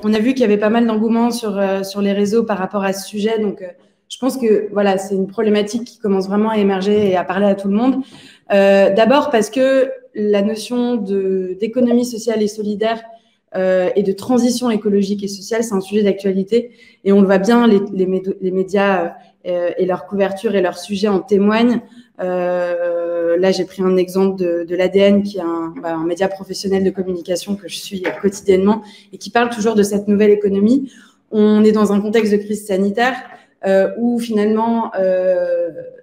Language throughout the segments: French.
on a vu qu'il y avait pas mal d'engouement sur les réseaux par rapport à ce sujet. Donc, je pense que voilà, c'est une problématique qui commence vraiment à émerger et à parler à tout le monde. D'abord parce que la notion d'économie sociale et solidaire et de transition écologique et sociale, c'est un sujet d'actualité. Et on le voit bien, les médias et leur couverture et leur sujet en témoignent. Là, j'ai pris un exemple de l'ADN, qui est un média professionnel de communication que je suis quotidiennement et qui parle toujours de cette nouvelle économie. On est dans un contexte de crise sanitaire où finalement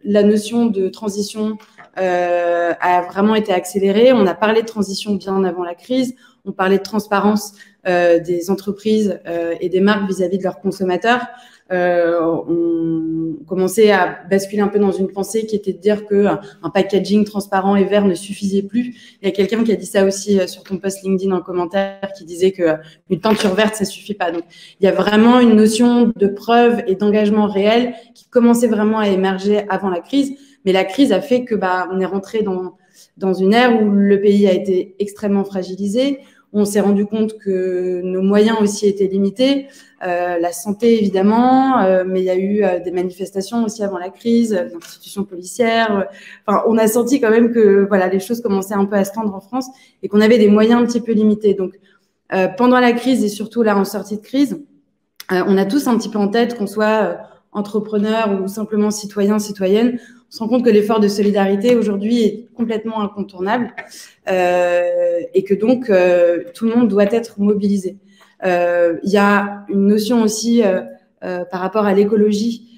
la notion de transition a vraiment été accélérée. On a parlé de transition bien avant la crise. On parlait de transparence des entreprises et des marques vis-à-vis de leurs consommateurs. On commençait à basculer un peu dans une pensée qui était de dire qu'un packaging transparent et vert ne suffisait plus. Il y a quelqu'un qui a dit ça aussi sur ton post LinkedIn en commentaire, qui disait qu'une peinture verte, ça suffit pas. Donc, il y a vraiment une notion de preuve et d'engagement réel qui commençait vraiment à émerger avant la crise. Mais la crise a fait que on est rentré dans une ère où le pays a été extrêmement fragilisé. On s'est rendu compte que nos moyens aussi étaient limités, la santé évidemment, mais il y a eu des manifestations aussi avant la crise, l'institution policière. Enfin, on a senti quand même que voilà, les choses commençaient un peu à se tendre en France et qu'on avait des moyens un petit peu limités. Donc, pendant la crise et surtout là en sortie de crise, on a tous un petit peu en tête, qu'on soit entrepreneur ou simplement citoyen, citoyenne, on se rend compte que l'effort de solidarité aujourd'hui est complètement incontournable et que donc tout le monde doit être mobilisé. Il y a une notion aussi par rapport à l'écologie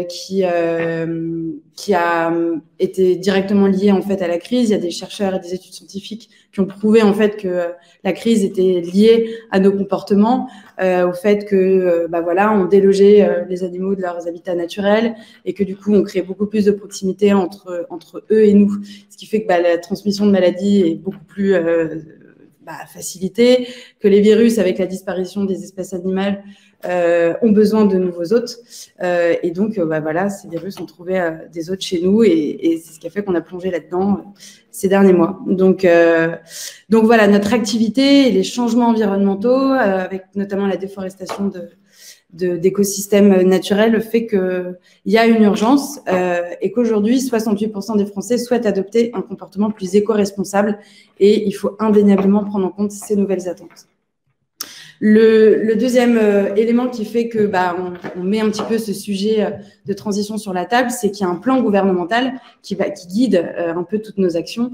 qui a été directement liée en fait à la crise. Il y a des chercheurs et des études scientifiques qui ont prouvé en fait que la crise était liée à nos comportements, au fait que voilà, on délogeait les animaux de leurs habitats naturels et que du coup on crée beaucoup plus de proximité entre eux et nous, ce qui fait que la transmission de maladies est beaucoup plus facilitée, que les virus, avec la disparition des espèces animales, ont besoin de nouveaux hôtes. Et donc, voilà, ces virus ont trouvé des hôtes chez nous et c'est ce qui a fait qu'on a plongé là-dedans ces derniers mois. Donc voilà, notre activité et les changements environnementaux, avec notamment la déforestation d'écosystèmes naturels, fait qu'il y a une urgence et qu'aujourd'hui, 68% des Français souhaitent adopter un comportement plus éco-responsable et il faut indéniablement prendre en compte ces nouvelles attentes. Le deuxième élément qui fait que on met un petit peu ce sujet de transition sur la table, c'est qu'il y a un plan gouvernemental qui guide un peu toutes nos actions.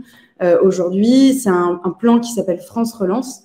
Aujourd'hui, c'est un plan qui s'appelle France Relance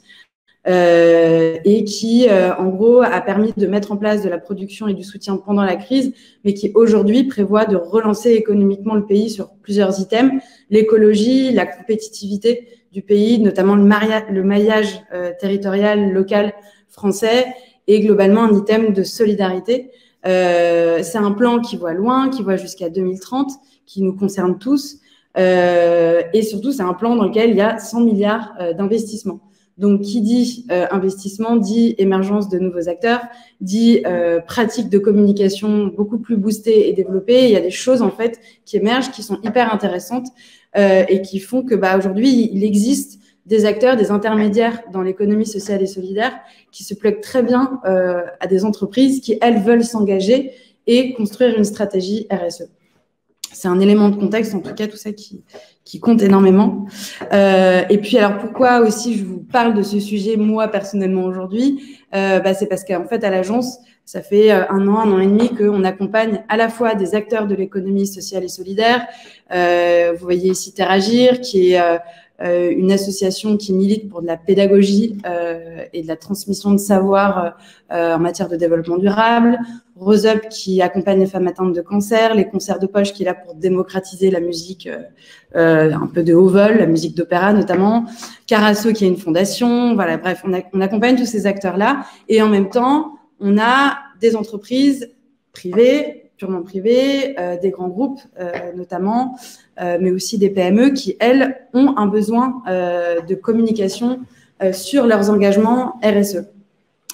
et qui, en gros, a permis de mettre en place de la production et du soutien pendant la crise, mais qui aujourd'hui prévoit de relancer économiquement le pays sur plusieurs items: l'écologie, la compétitivité du pays, notamment le maillage territorial, local, français, et globalement un item de solidarité. C'est un plan qui voit loin, qui voit jusqu'à 2030, qui nous concerne tous, et surtout c'est un plan dans lequel il y a 100 milliards d'investissements. Donc, qui dit investissement, dit émergence de nouveaux acteurs, dit pratique de communication beaucoup plus boostée et développée. Il y a des choses, en fait, qui émergent, qui sont hyper intéressantes et qui font que aujourd'hui, il existe des acteurs, des intermédiaires dans l'économie sociale et solidaire qui se pluguent très bien à des entreprises qui, elles, veulent s'engager et construire une stratégie RSE. C'est un élément de contexte, en tout cas, tout ça qui compte énormément. Et puis, alors, pourquoi aussi je vous parle de ce sujet, moi, personnellement, aujourd'hui? C'est parce qu'en fait, à l'agence, ça fait un an et demi qu'on accompagne à la fois des acteurs de l'économie sociale et solidaire. Vous voyez ici Teragir, qui est une association qui milite pour de la pédagogie et de la transmission de savoir en matière de développement durable. Rose Up, qui accompagne les femmes atteintes de cancer. Les Concerts de Poche, qui est là pour démocratiser la musique un peu de haut vol, la musique d'opéra notamment. Carasso, qui est une fondation. Voilà, bref, on accompagne tous ces acteurs-là. Et en même temps, on a des entreprises privées, purement privées, des grands groupes notamment, mais aussi des PME qui, elles, ont un besoin de communication sur leurs engagements RSE.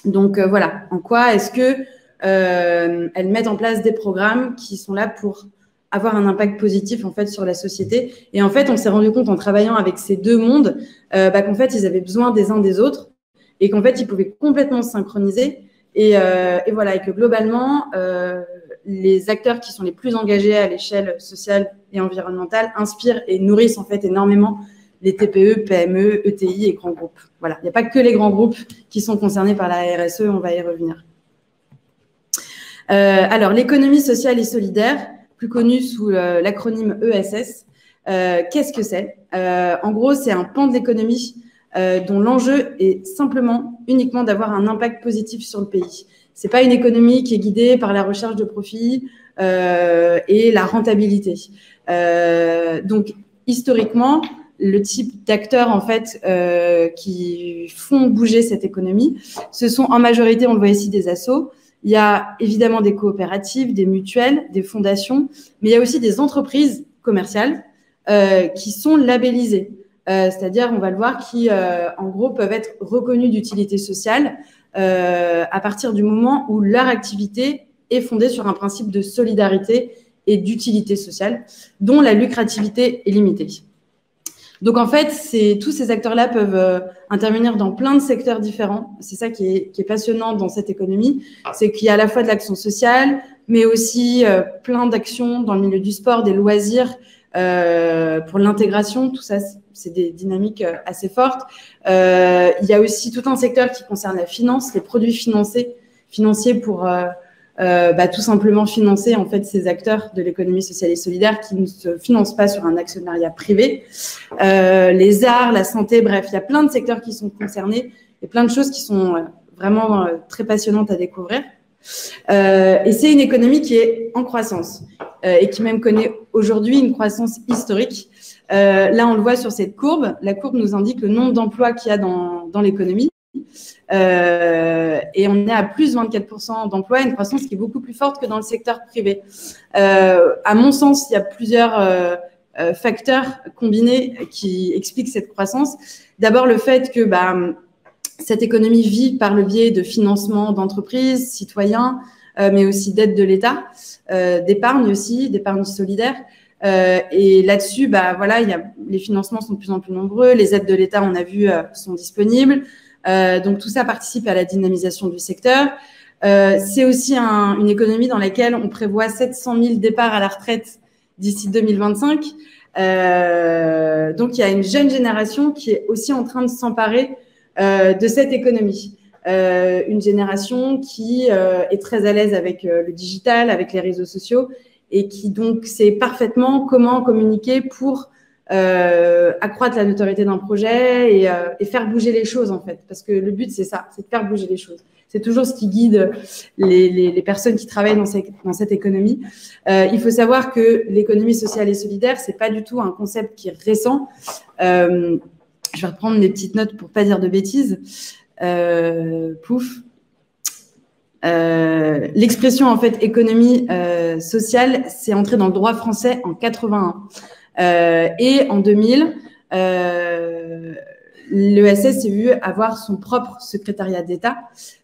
Donc voilà, en quoi est-ce que elles mettent en place des programmes qui sont là pour avoir un impact positif en fait sur la société. Et en fait, on s'est rendu compte en travaillant avec ces deux mondes qu'en fait, ils avaient besoin des uns des autres et qu'en fait, ils pouvaient complètement se synchroniser. Et voilà, et que globalement, les acteurs qui sont les plus engagés à l'échelle sociale et environnementale inspirent et nourrissent en fait énormément les TPE, PME, ETI et grands groupes. Voilà, il n'y a pas que les grands groupes qui sont concernés par la RSE, on va y revenir. Alors, l'économie sociale et solidaire, plus connue sous l'acronyme ESS, qu'est-ce que c'est? En gros, c'est un pan de l'économie dont l'enjeu est simplement, uniquement d'avoir un impact positif sur le pays. Ce n'est pas une économie qui est guidée par la recherche de profit et la rentabilité. Donc, historiquement, le type d'acteurs en fait qui font bouger cette économie, ce sont en majorité, on le voit ici, des assos. Il y a évidemment des coopératives, des mutuelles, des fondations, mais il y a aussi des entreprises commerciales qui sont labellisées. C'est-à-dire, on va le voir, qui en gros peuvent être reconnues d'utilité sociale à partir du moment où leur activité est fondée sur un principe de solidarité et d'utilité sociale, dont la lucrativité est limitée. Donc, en fait, tous ces acteurs-là peuvent intervenir dans plein de secteurs différents. C'est ça qui est passionnant dans cette économie, c'est qu'il y a à la fois de l'action sociale, mais aussi plein d'actions dans le milieu du sport, des loisirs, pour l'intégration. Tout ça, c'est des dynamiques assez fortes. Il y a aussi tout un secteur qui concerne la finance, les produits financiers pour tout simplement financer en fait ces acteurs de l'économie sociale et solidaire qui ne se financent pas sur un actionnariat privé. Les arts, la santé, bref, il y a plein de secteurs qui sont concernés et plein de choses qui sont vraiment très passionnantes à découvrir. Et c'est une économie qui est en croissance et qui même connaît aujourd'hui une croissance historique. Là, on le voit sur cette courbe. La courbe nous indique le nombre d'emplois qu'il y a dans l'économie. Et on est à plus 24% d'emplois, une croissance qui est beaucoup plus forte que dans le secteur privé. À mon sens, il y a plusieurs facteurs combinés qui expliquent cette croissance. D'abord, le fait que cette économie vit par le biais de financement d'entreprises, citoyens, mais aussi d'aide de l'État, d'épargne aussi, d'épargne solidaire. Et là-dessus, voilà, les financements sont de plus en plus nombreux, les aides de l'État, on a vu, sont disponibles. Donc, tout ça participe à la dynamisation du secteur. C'est aussi une économie dans laquelle on prévoit 700 000 départs à la retraite d'ici 2025. Donc, il y a une jeune génération qui est aussi en train de s'emparer de cette économie. Une génération qui est très à l'aise avec le digital, avec les réseaux sociaux et qui donc sait parfaitement comment communiquer pour accroître la notoriété d'un projet et faire bouger les choses en fait. Parce que le but, c'est ça, c'est de faire bouger les choses. C'est toujours ce qui guide les personnes qui travaillent dans cette économie. Il faut savoir que l'économie sociale et solidaire, c'est pas du tout un concept qui est récent. Je vais reprendre mes petites notes pour pas dire de bêtises. L'expression en fait économie sociale, c'est entré dans le droit français en 81. Et en 2000, l'ESS s'est vu avoir son propre secrétariat d'État,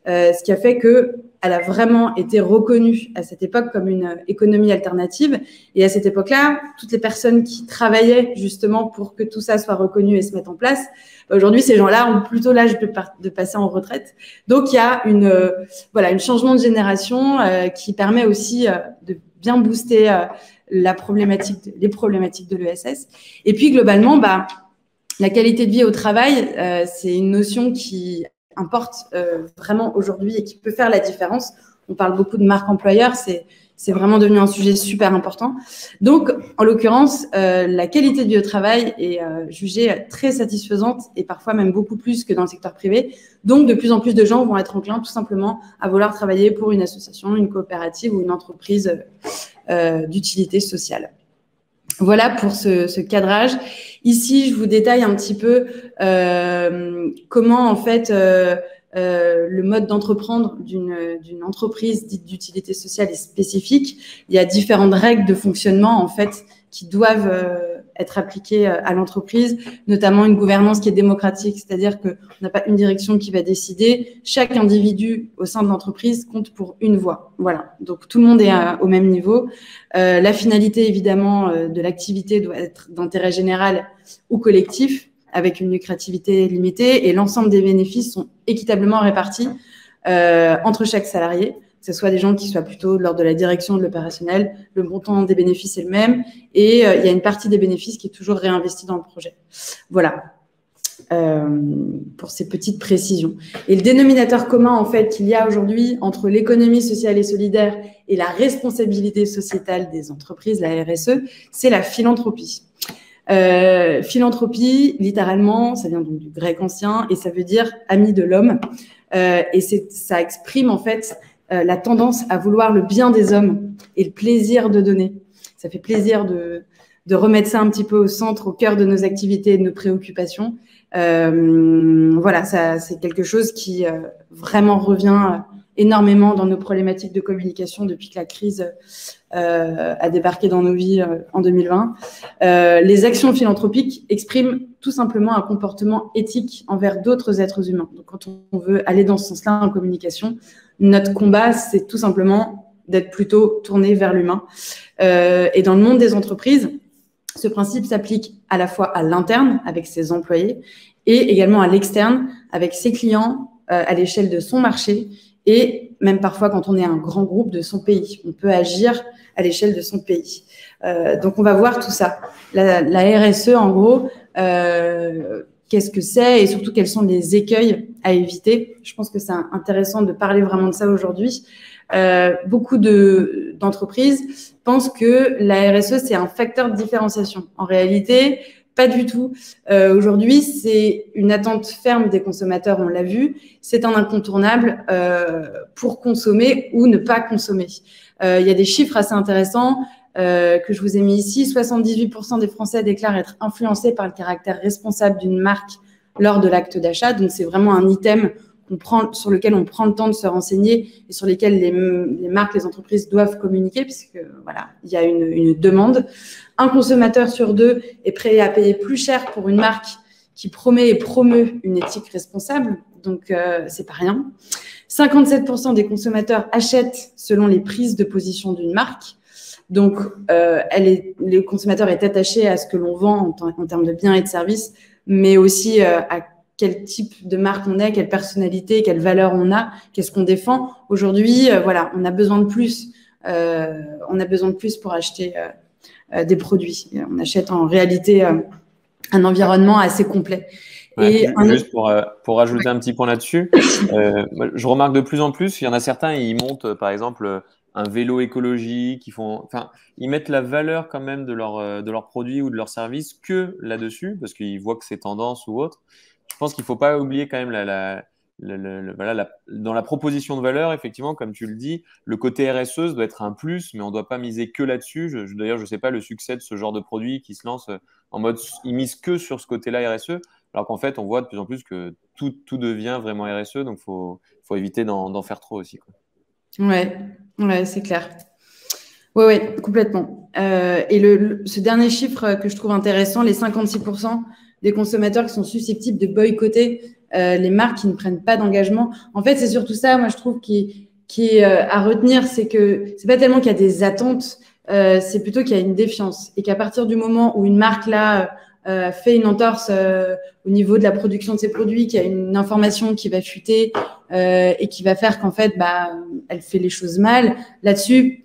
ce qui a fait qu'elle a vraiment été reconnue à cette époque comme une économie alternative. Et à cette époque-là, toutes les personnes qui travaillaient justement pour que tout ça soit reconnu et se mette en place, aujourd'hui, ces gens-là ont plutôt l'âge de passer en retraite. Donc, il y a un changement de génération qui permet aussi de bien booster les problématiques de l'ESS. Et puis, globalement, la qualité de vie au travail, c'est une notion qui importe vraiment aujourd'hui et qui peut faire la différence. On parle beaucoup de marque employeur, c'est vraiment devenu un sujet super important. Donc, en l'occurrence, la qualité de vie au travail est jugée très satisfaisante et parfois même beaucoup plus que dans le secteur privé. Donc, de plus en plus de gens vont être enclins tout simplement à vouloir travailler pour une association, une coopérative ou une entreprise d'utilité sociale. Voilà pour ce cadrage. Ici, je vous détaille un petit peu comment, en fait, le mode d'entreprendre d'une entreprise dite d'utilité sociale est spécifique. Il y a différentes règles de fonctionnement, en fait, qui doivent être appliquées à l'entreprise, notamment une gouvernance qui est démocratique, c'est-à-dire qu'on n'a pas une direction qui va décider. Chaque individu au sein de l'entreprise compte pour une voix. Voilà, donc tout le monde est au même niveau. La finalité, évidemment, de l'activité doit être d'intérêt général ou collectif. avec une lucrativité limitée et l'ensemble des bénéfices sont équitablement répartis entre chaque salarié, que ce soit des gens qui soient plutôt lors de la direction de l'opérationnel, le montant des bénéfices est le même et il y a une partie des bénéfices qui est toujours réinvestie dans le projet. Voilà. Pour ces petites précisions. Et le dénominateur commun, en fait, qu'il y a aujourd'hui entre l'économie sociale et solidaire et la responsabilité sociétale des entreprises, la RSE, c'est la philanthropie. Philanthropie, littéralement, ça vient donc du grec ancien et ça veut dire ami de l'homme. Et ça exprime, en fait, la tendance à vouloir le bien des hommes et le plaisir de donner. Ça fait plaisir de remettre ça un petit peu au centre, au cœur de nos activités et de nos préoccupations. Voilà, ça, c'est quelque chose qui vraiment revient énormément dans nos problématiques de communication depuis que la crise a débarqué dans nos vies en 2020. Les actions philanthropiques expriment tout simplement un comportement éthique envers d'autres êtres humains. Donc, quand on veut aller dans ce sens-là en communication, notre combat, c'est tout simplement d'être plutôt tourné vers l'humain. Et dans le monde des entreprises, ce principe s'applique à la fois à l'interne, avec ses employés, et également à l'externe, avec ses clients, à l'échelle de son marché, et même parfois quand on est un grand groupe de son pays. On peut agir à l'échelle de son pays. Donc, on va voir tout ça. La RSE, en gros, qu'est-ce que c'est et surtout quels sont les écueils à éviter. Je pense que c'est intéressant de parler vraiment de ça aujourd'hui. Beaucoup d'entreprises pensent que la RSE, c'est un facteur de différenciation. En réalité, pas du tout. Aujourd'hui, c'est une attente ferme des consommateurs, on l'a vu. C'est un incontournable pour consommer ou ne pas consommer. Il y a des chiffres assez intéressants que je vous ai mis ici. 78% des Français déclarent être influencés par le caractère responsable d'une marque lors de l'acte d'achat. Donc, c'est vraiment un item sur lequel on prend le temps de se renseigner et sur lesquels les marques, les entreprises doivent communiquer, puisque voilà, il y a une demande. Un consommateur sur deux est prêt à payer plus cher pour une marque qui promet et promeut une éthique responsable, donc c'est pas rien. 57% des consommateurs achètent selon les prises de position d'une marque. Donc, le consommateur est attaché à ce que l'on vend en termes de biens et de services, mais aussi à quel type de marque on est, quelle personnalité, quelle valeur on a, qu'est-ce qu'on défend. Aujourd'hui, voilà, on a besoin de plus. On a besoin de plus pour acheter des produits. On achète en réalité un environnement assez complet. Ouais, et juste pour rajouter un petit point là-dessus, je remarque de plus en plus, il y en a certains, ils montent par exemple un vélo écologique, ils mettent la valeur quand même de leur produit ou de leur service que là-dessus, parce qu'ils voient que c'est tendance ou autre. Je pense qu'il ne faut pas oublier quand même dans la proposition de valeur, effectivement, comme tu le dis, le côté RSE doit être un plus, mais on ne doit pas miser que là-dessus. D'ailleurs, je ne sais pas le succès de ce genre de produit qui se lance en mode, ils misent que sur ce côté-là RSE, alors qu'en fait, on voit de plus en plus que tout devient vraiment RSE, donc faut éviter d'en faire trop aussi, quoi. Ouais, c'est clair. Ouais, complètement. Et ce dernier chiffre que je trouve intéressant, les 56% des consommateurs qui sont susceptibles de boycotter les marques qui ne prennent pas d'engagement. En fait, c'est surtout ça, moi, je trouve, qui est à retenir, c'est que c'est pas tellement qu'il y a des attentes, c'est plutôt qu'il y a une défiance. Et qu'à partir du moment où une marque, là, fait une entorse au niveau de la production de ses produits, qu'il y a une information qui va fuiter et qui va faire qu'en fait, elle fait les choses mal, là-dessus,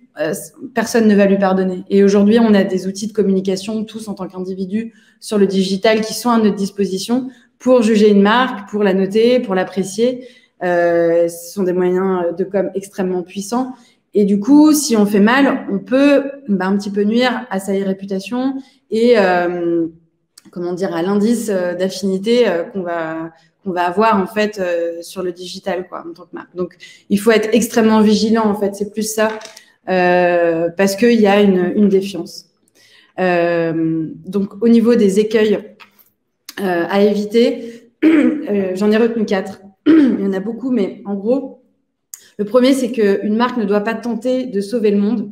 personne ne va lui pardonner. Et aujourd'hui, on a des outils de communication, tous en tant qu'individus, sur le digital, qui sont à notre disposition pour juger une marque, pour la noter, pour l'apprécier. Ce sont des moyens de com extrêmement puissants. Et du coup, si on fait mal, on peut un petit peu nuire à sa réputation et comment dire, à l'indice d'affinité qu'on va avoir en fait sur le digital, quoi, en tant que marque. Donc, il faut être extrêmement vigilant, en fait. C'est plus ça. Parce qu'il y a une défiance. Donc, au niveau des écueils à éviter, j'en ai retenu 4. Il y en a beaucoup, mais en gros, le premier, c'est qu'une marque ne doit pas tenter de sauver le monde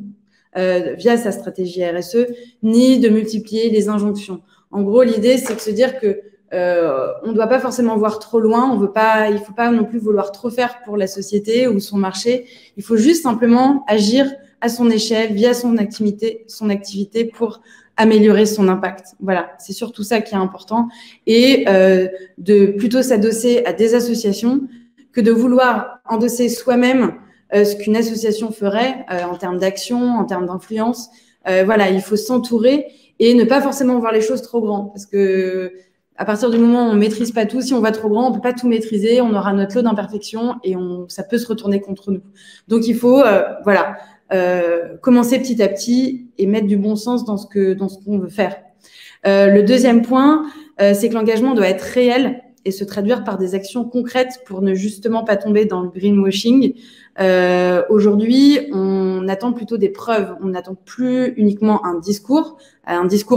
via sa stratégie RSE, ni de multiplier les injonctions. En gros, l'idée, c'est de se dire que on ne doit pas forcément voir trop loin. Il ne faut pas non plus vouloir trop faire pour la société ou son marché. Il faut juste simplement agir à son échelle, via son activité pour améliorer son impact. Voilà, c'est surtout ça qui est important. Et de plutôt s'adosser à des associations que de vouloir endosser soi-même ce qu'une association ferait en termes d'action, en termes d'influence. Voilà, il faut s'entourer et ne pas forcément voir les choses trop grands, parce que à partir du moment où on maîtrise pas tout, si on va trop grand, on peut pas tout maîtriser, on aura notre lot d'imperfections et ça peut se retourner contre nous. Donc il faut, voilà, commencer petit à petit et mettre du bon sens dans ce qu'on veut faire. Le deuxième point, c'est que l'engagement doit être réel et se traduire par des actions concrètes pour ne justement pas tomber dans le greenwashing. Aujourd'hui, on attend plutôt des preuves. On n'attend plus uniquement un discours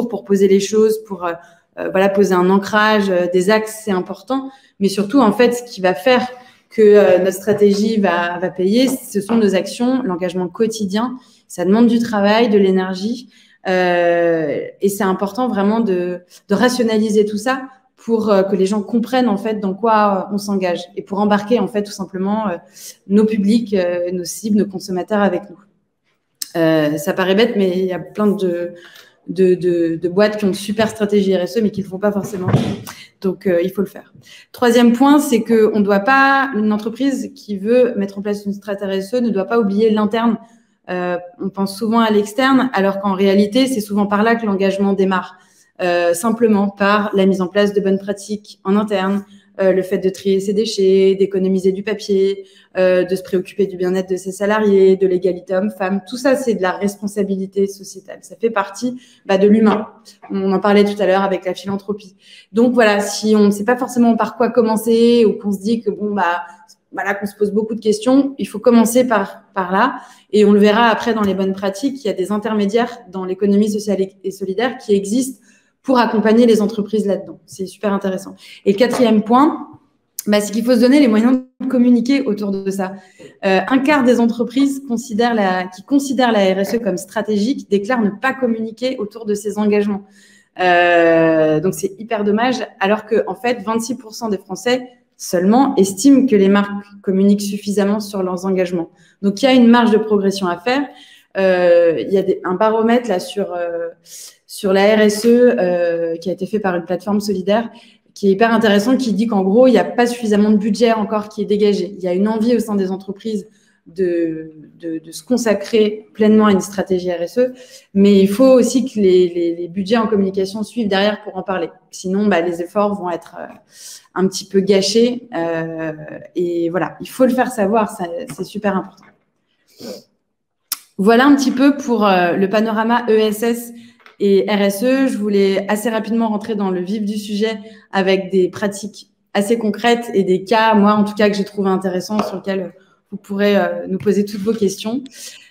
pour poser les choses, pour voilà, poser un ancrage, des axes, c'est important. Mais surtout, en fait, ce qui va faire que notre stratégie va payer, ce sont nos actions, l'engagement quotidien. Ça demande du travail, de l'énergie. Et c'est important vraiment de rationaliser tout ça pour que les gens comprennent en fait dans quoi on s'engage et pour embarquer en fait tout simplement nos publics, nos cibles, nos consommateurs avec nous. Ça paraît bête, mais il y a plein de boîtes qui ont de super stratégies RSE, mais qui ne le font pas forcément. Donc, il faut le faire. Troisième point, c'est qu'on ne doit pas, une entreprise qui veut mettre en place une stratégie RSE ne doit pas oublier l'interne. On pense souvent à l'externe, alors qu'en réalité, c'est souvent par là que l'engagement démarre. Simplement par la mise en place de bonnes pratiques en interne, le fait de trier ses déchets, d'économiser du papier, de se préoccuper du bien-être de ses salariés, de l'égalité homme-femme. Tout ça, c'est de la responsabilité sociétale. Ça fait partie de l'humain. On en parlait tout à l'heure avec la philanthropie. Donc voilà, si on ne sait pas forcément par quoi commencer ou qu'on se dit que voilà, qu'on se pose beaucoup de questions, il faut commencer par là. Et on le verra après dans les bonnes pratiques. Il y a des intermédiaires dans l'économie sociale et solidaire qui existent pour accompagner les entreprises là-dedans. C'est super intéressant. Et le quatrième point, c'est qu'il faut se donner les moyens de communiquer autour de ça. Un quart des entreprises qui considèrent la RSE comme stratégique déclarent ne pas communiquer autour de ces engagements. Donc, c'est hyper dommage, alors que en fait, 26% des Français seulement estiment que les marques communiquent suffisamment sur leurs engagements. Donc, il y a une marge de progression à faire. Il y a un baromètre là sur la RSE qui a été fait par une plateforme solidaire qui est hyper intéressant, qui dit qu'en gros, il n'y a pas suffisamment de budget encore qui est dégagé. Il y a une envie au sein des entreprises de se consacrer pleinement à une stratégie RSE, mais il faut aussi que les budgets en communication suivent derrière pour en parler. Sinon, les efforts vont être un petit peu gâchés. Et voilà, il faut le faire savoir, c'est super important. Voilà un petit peu pour le panorama ESS et RSE. Je voulais assez rapidement rentrer dans le vif du sujet avec des pratiques assez concrètes et des cas, moi en tout cas, que j'ai trouvé intéressants, sur lesquels vous pourrez nous poser toutes vos questions.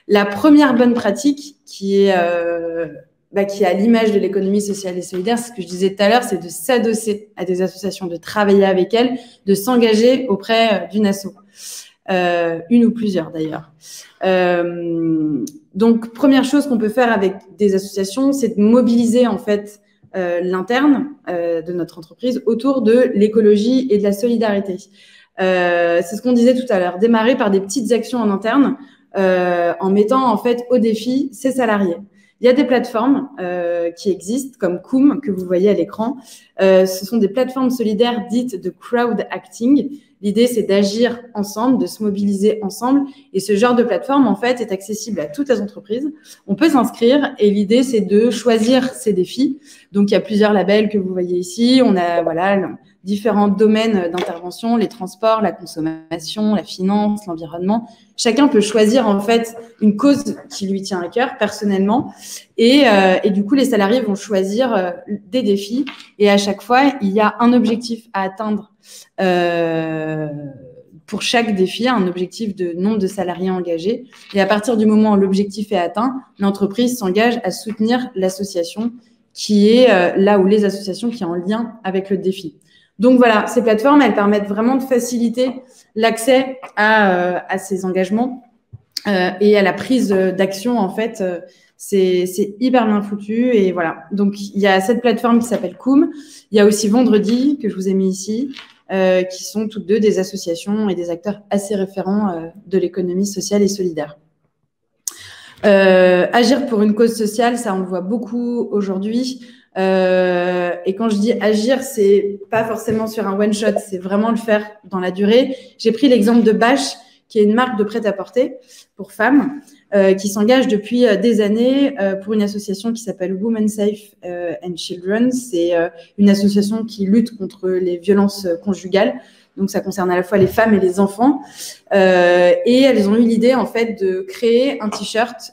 La première bonne pratique qui est à l'image de l'économie sociale et solidaire, ce que je disais tout à l'heure, c'est de s'adosser à des associations, de travailler avec elles, de s'engager auprès d'une asso. Une ou plusieurs d'ailleurs. Donc, première chose qu'on peut faire avec des associations, c'est de mobiliser en fait l'interne de notre entreprise autour de l'écologie et de la solidarité. C'est ce qu'on disait tout à l'heure, démarrer par des petites actions en interne en mettant en fait au défi ses salariés. Il y a des plateformes qui existent, comme Koum, que vous voyez à l'écran. Ce sont des plateformes solidaires dites de crowd acting. L'idée, c'est d'agir ensemble, de se mobiliser ensemble. Et ce genre de plateforme, en fait, est accessible à toutes les entreprises. On peut s'inscrire et l'idée, c'est de choisir ses défis. Donc, il y a plusieurs labels que vous voyez ici. On a différents domaines d'intervention, les transports, la consommation, la finance, l'environnement. Chacun peut choisir, en fait, une cause qui lui tient à cœur personnellement. Et du coup, les salariés vont choisir des défis. Et à chaque fois, il y a un objectif à atteindre pour chaque défi, un objectif de nombre de salariés engagés. Et à partir du moment où l'objectif est atteint, l'entreprise s'engage à soutenir l'association qui est là où les associations qui sont en lien avec le défi. Donc voilà, ces plateformes, elles permettent vraiment de faciliter l'accès à ces engagements et à la prise d'action, en fait. C'est hyper bien foutu et voilà. Donc, il y a cette plateforme qui s'appelle Koum. Il y a aussi Vendredi, que je vous ai mis ici, qui sont toutes deux des associations et des acteurs assez référents de l'économie sociale et solidaire. Agir pour une cause sociale, ça on le voit beaucoup aujourd'hui. Et quand je dis agir, c'est pas forcément sur un one shot, c'est vraiment le faire dans la durée. J'ai pris l'exemple de Bash, qui est une marque de prêt-à-porter pour femmes, qui s'engage depuis des années pour une association qui s'appelle Women Safe and Children. C'est une association qui lutte contre les violences conjugales. Donc, ça concerne à la fois les femmes et les enfants. Et elles ont eu l'idée, en fait, de créer un t-shirt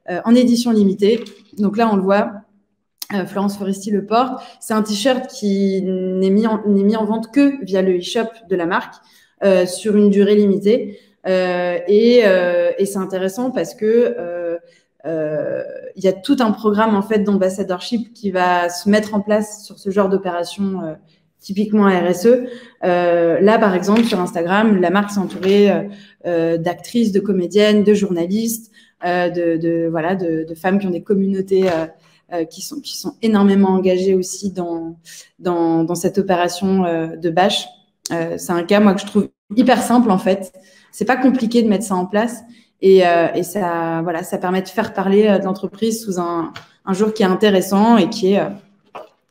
en édition limitée. Donc là, on le voit, Florence Foresti le porte. C'est un t-shirt qui n'est mis en vente que via le e-shop de la marque sur une durée limitée. Et c'est intéressant parce que il y a tout un programme, en fait, d'ambassadorship qui va se mettre en place sur ce genre d'opération typiquement RSE. Là, par exemple, sur Instagram, la marque s'est entourée d'actrices, de comédiennes, de journalistes, de femmes qui ont des communautés qui sont énormément engagées aussi dans cette opération de Bash. C'est un cas, moi, que je trouve hyper simple, en fait. C'est pas compliqué de mettre ça en place et ça permet de faire parler de l'entreprise sous un jour qui est intéressant et qui est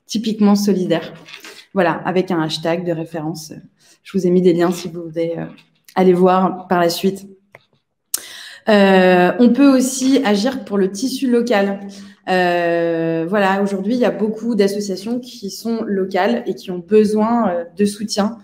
typiquement solidaire. Voilà, avec un hashtag de référence. Je vous ai mis des liens si vous voulez aller voir par la suite. On peut aussi agir pour le tissu local. Aujourd'hui, il y a beaucoup d'associations qui sont locales et qui ont besoin de soutien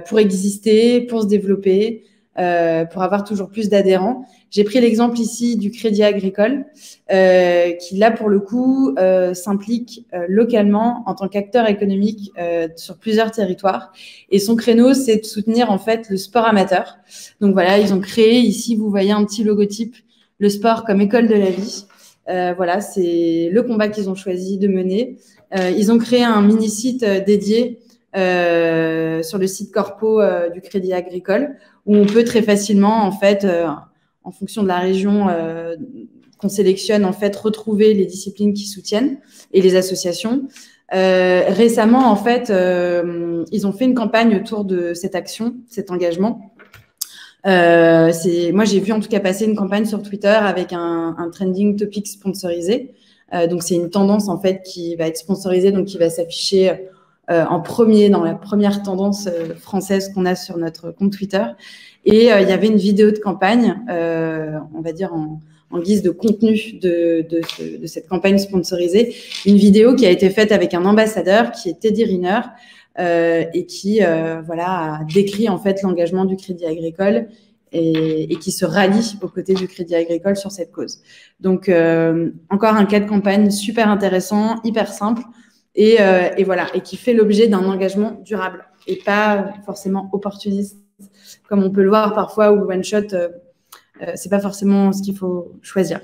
pour exister, pour se développer, pour avoir toujours plus d'adhérents. J'ai pris l'exemple ici du Crédit Agricole qui, là, pour le coup, s'implique localement en tant qu'acteur économique sur plusieurs territoires. Et son créneau, c'est de soutenir, en fait, le sport amateur. Donc voilà, ils ont créé, ici, vous voyez un petit logotype, le sport comme école de la vie. C'est le combat qu'ils ont choisi de mener. Ils ont créé un mini-site dédié sur le site corpo du Crédit Agricole où on peut très facilement, en fait, en fonction de la région qu'on sélectionne, en fait, retrouver les disciplines qui soutiennent et les associations. Récemment, en fait, ils ont fait une campagne autour de cette action, cet engagement. Moi, j'ai vu en tout cas passer une campagne sur Twitter avec un trending topic sponsorisé. Donc, c'est une tendance, en fait, qui va être sponsorisée, donc qui va s'afficher en premier dans la première tendance française qu'on a sur notre compte Twitter. Et il y avait une vidéo de campagne, on va dire en guise de contenu de cette campagne sponsorisée, une vidéo qui a été faite avec un ambassadeur qui est Teddy Riner et qui a décrit, en fait, l'engagement du Crédit Agricole et qui se rallie aux côtés du Crédit Agricole sur cette cause. Donc encore un cas de campagne super intéressant, hyper simple et qui fait l'objet d'un engagement durable et pas forcément opportuniste comme on peut le voir parfois, où le one shot, c'est pas forcément ce qu'il faut choisir.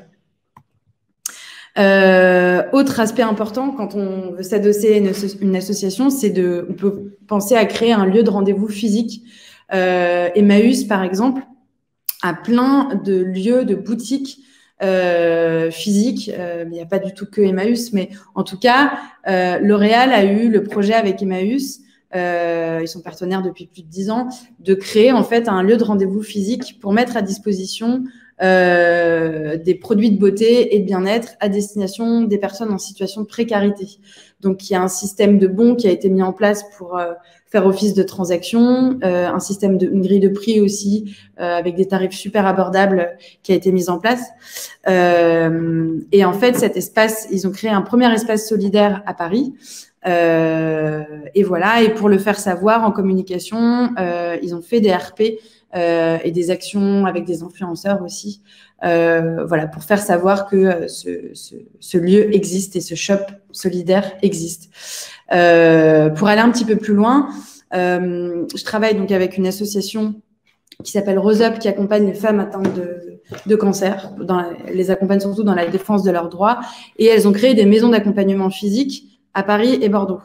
Autre aspect important quand on veut s'adosser à une association, on peut penser à créer un lieu de rendez-vous physique. Emmaüs, par exemple, a plein de lieux, de boutiques physiques. Il n'y a pas du tout que Emmaüs, mais en tout cas, L'Oréal a eu le projet avec Emmaüs. Ils sont partenaires depuis plus de 10 ans, de créer, en fait, un lieu de rendez-vous physique pour mettre à disposition des produits de beauté et de bien-être à destination des personnes en situation de précarité. Donc, il y a un système de bons qui a été mis en place pour faire office de transaction, un système une grille de prix aussi avec des tarifs super abordables qui a été mis en place. Et en fait, cet espace, ils ont créé un premier espace solidaire à Paris. Et pour le faire savoir en communication, ils ont fait des RP et des actions avec des influenceurs aussi, pour faire savoir que ce lieu existe et ce shop solidaire existe. Pour aller un petit peu plus loin, je travaille donc avec une association qui s'appelle Rose Up, qui accompagne les femmes atteintes de cancer, les accompagne surtout dans la défense de leurs droits, et elles ont créé des maisons d'accompagnement physique à Paris et Bordeaux.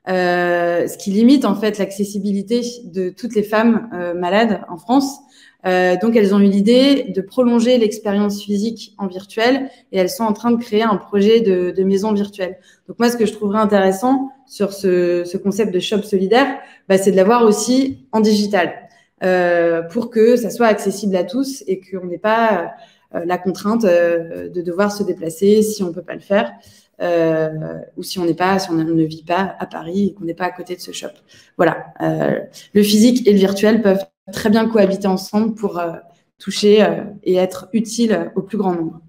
Ce qui limite, en fait, l'accessibilité de toutes les femmes malades en France. Donc, elles ont eu l'idée de prolonger l'expérience physique en virtuel et elles sont en train de créer un projet de maison virtuelle. Donc, moi, ce que je trouverais intéressant sur ce concept de shop solidaire, c'est de l'avoir aussi en digital pour que ça soit accessible à tous et qu'on n'ait pas la contrainte de devoir se déplacer si on peut pas le faire. Ou si on ne vit pas à Paris et qu'on n'est pas à côté de ce shop. Voilà. Le physique et le virtuel peuvent très bien cohabiter ensemble pour toucher et être utile au plus grand nombre.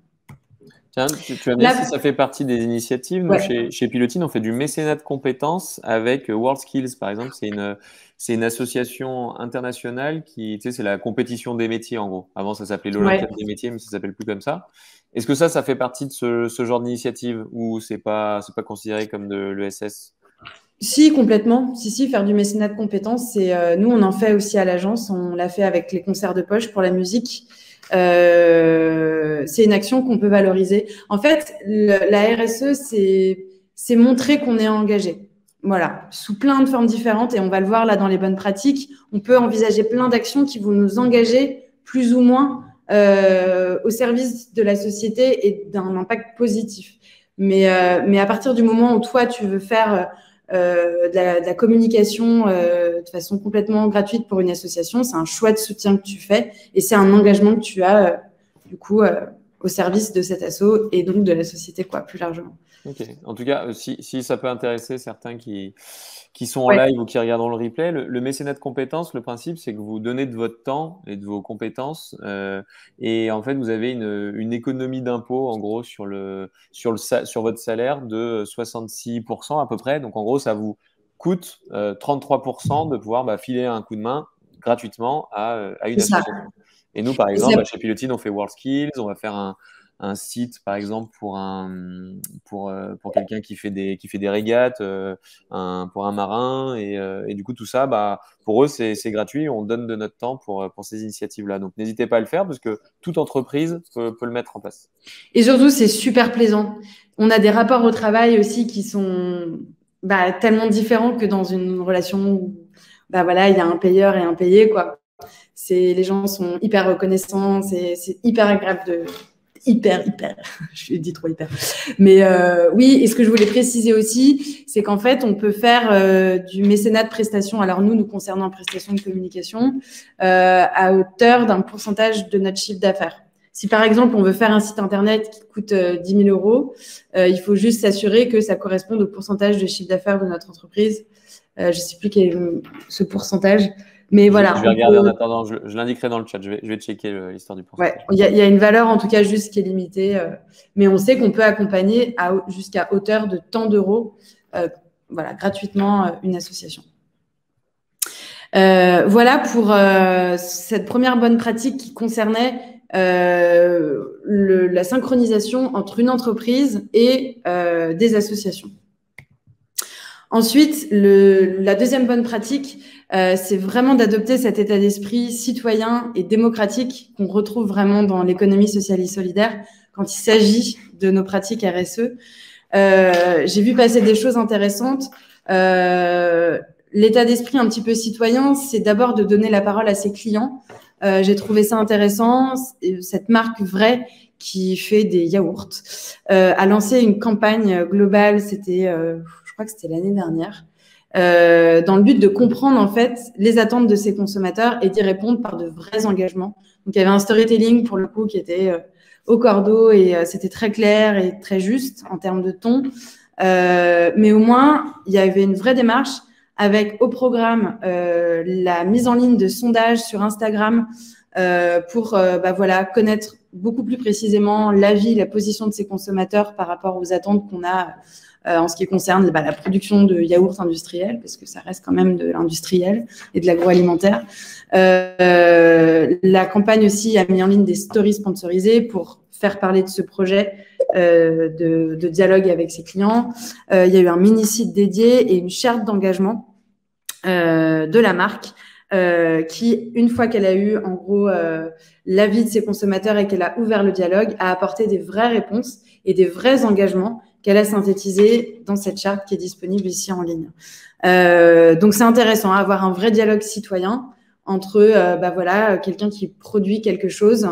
Tiens, tu as dit si ça fait partie des initiatives. Nous, chez Pilotine, on fait du mécénat de compétences avec WorldSkills, par exemple. C'est une association internationale qui, tu sais, c'est la compétition des métiers, en gros. Avant, ça s'appelait l'Olympiade des métiers, mais ça s'appelle plus comme ça. Est-ce que ça fait partie de ce genre d'initiative ou c'est pas considéré comme de l'ESS? Si, complètement. Si, faire du mécénat de compétences, nous, on en fait aussi à l'agence. On l'a fait avec les concerts de poche pour la musique. C'est une action qu'on peut valoriser. En fait, la RSE, c'est montrer qu'on est engagé. Voilà, sous plein de formes différentes, et on va le voir là dans les bonnes pratiques. On peut envisager plein d'actions qui vont nous engager plus ou moins au service de la société et d'un impact positif. Mais à partir du moment où toi, tu veux faire de la communication de façon complètement gratuite pour une association, c'est un choix de soutien que tu fais et c'est un engagement que tu as du coup au service de cet asso et donc de la société plus largement. Ok. En tout cas, si ça peut intéresser certains qui sont en live ou qui regarderont le replay, le mécénat de compétences, le principe, c'est que vous donnez de votre temps et de vos compétences et en fait, vous avez une économie d'impôt, en gros, sur votre salaire de 66% à peu près. Donc, en gros, ça vous coûte 33% de pouvoir filer un coup de main gratuitement à une association. Et nous, par exemple, chez Pilotine, on fait WorldSkills, on va faire un site, par exemple, pour quelqu'un qui fait des régates, pour un marin. Et du coup, tout ça, pour eux, c'est gratuit. On donne de notre temps pour ces initiatives-là. Donc, n'hésitez pas à le faire parce que toute entreprise peut le mettre en place. Et surtout, c'est super plaisant. On a des rapports au travail aussi qui sont tellement différents que dans une relation où il y a un payeur et un payé, quoi. Les gens sont hyper reconnaissants, c'est hyper agréable de... Hyper, je dis trop hyper. Mais oui, et ce que je voulais préciser aussi, c'est qu'en fait, on peut faire du mécénat de prestations. Alors nous concernant en prestation de communication, à hauteur d'un pourcentage de notre chiffre d'affaires. Si par exemple, on veut faire un site internet qui coûte 10 000 euros, il faut juste s'assurer que ça corresponde au pourcentage de chiffre d'affaires de notre entreprise. Je ne sais plus quel est ce pourcentage. Mais voilà. Je vais regarder en attendant, je l'indiquerai dans le chat. Je vais checker l'histoire du pourcentage. Ouais, il y a une valeur en tout cas juste qui est limitée, mais on sait qu'on peut accompagner jusqu'à hauteur de tant d'euros, gratuitement une association. Voilà pour cette première bonne pratique qui concernait la synchronisation entre une entreprise et des associations. Ensuite, la deuxième bonne pratique, c'est vraiment d'adopter cet état d'esprit citoyen et démocratique qu'on retrouve vraiment dans l'économie sociale et solidaire quand il s'agit de nos pratiques RSE. J'ai vu passer des choses intéressantes. L'état d'esprit un petit peu citoyen, c'est d'abord de donner la parole à ses clients. J'ai trouvé ça intéressant. Cette marque vraie qui fait des yaourts a lancé une campagne globale, je crois que c'était l'année dernière, dans le but de comprendre en fait les attentes de ses consommateurs et d'y répondre par de vrais engagements. Donc il y avait un storytelling pour le coup qui était au cordeau et c'était très clair et très juste en termes de ton. Mais au moins, il y avait une vraie démarche avec au programme la mise en ligne de sondages sur Instagram pour connaître beaucoup plus précisément l'avis, la position de ces consommateurs par rapport aux attentes qu'on a en ce qui concerne la production de yaourts industriels, parce que ça reste quand même de l'industriel et de l'agroalimentaire. La campagne aussi a mis en ligne des stories sponsorisées pour faire parler de ce projet de dialogue avec ses clients. Il y a eu un mini-site dédié et une charte d'engagement de la marque qui, une fois qu'elle a eu en gros l'avis de ses consommateurs et qu'elle a ouvert le dialogue, a apporté des vraies réponses et des vrais engagements qu'elle a synthétisés dans cette charte qui est disponible ici en ligne. Donc, c'est intéressant, avoir un vrai dialogue citoyen entre quelqu'un qui produit quelque chose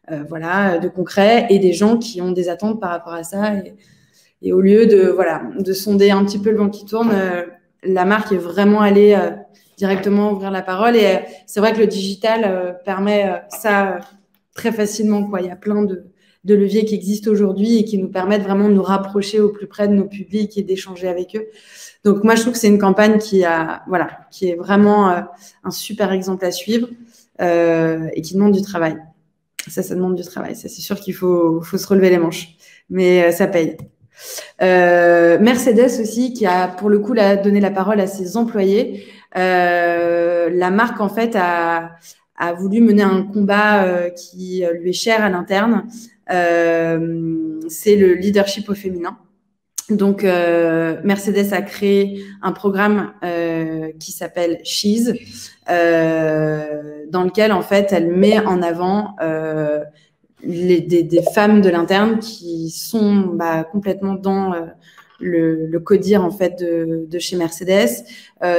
de concret et des gens qui ont des attentes par rapport à ça. Et au lieu de sonder un petit peu le vent qui tourne, la marque est vraiment allée directement ouvrir la parole. Et c'est vrai que le digital permet ça très facilement, quoi. Il y a plein de leviers qui existent aujourd'hui et qui nous permettent vraiment de nous rapprocher au plus près de nos publics et d'échanger avec eux. Donc, moi, je trouve que c'est une campagne qui est vraiment un super exemple à suivre et qui demande du travail. Ça demande du travail. Ça, c'est sûr qu'il faut se relever les manches. Mais ça paye. Mercedes aussi, qui a pour le coup donné la parole à ses employés. La marque, en fait, a voulu mener un combat qui lui est cher à l'interne. C'est le leadership au féminin. Donc, Mercedes a créé un programme qui s'appelle She's, dans lequel, en fait, elle met en avant des femmes de l'interne qui sont complètement dans le codir, en fait, de chez Mercedes.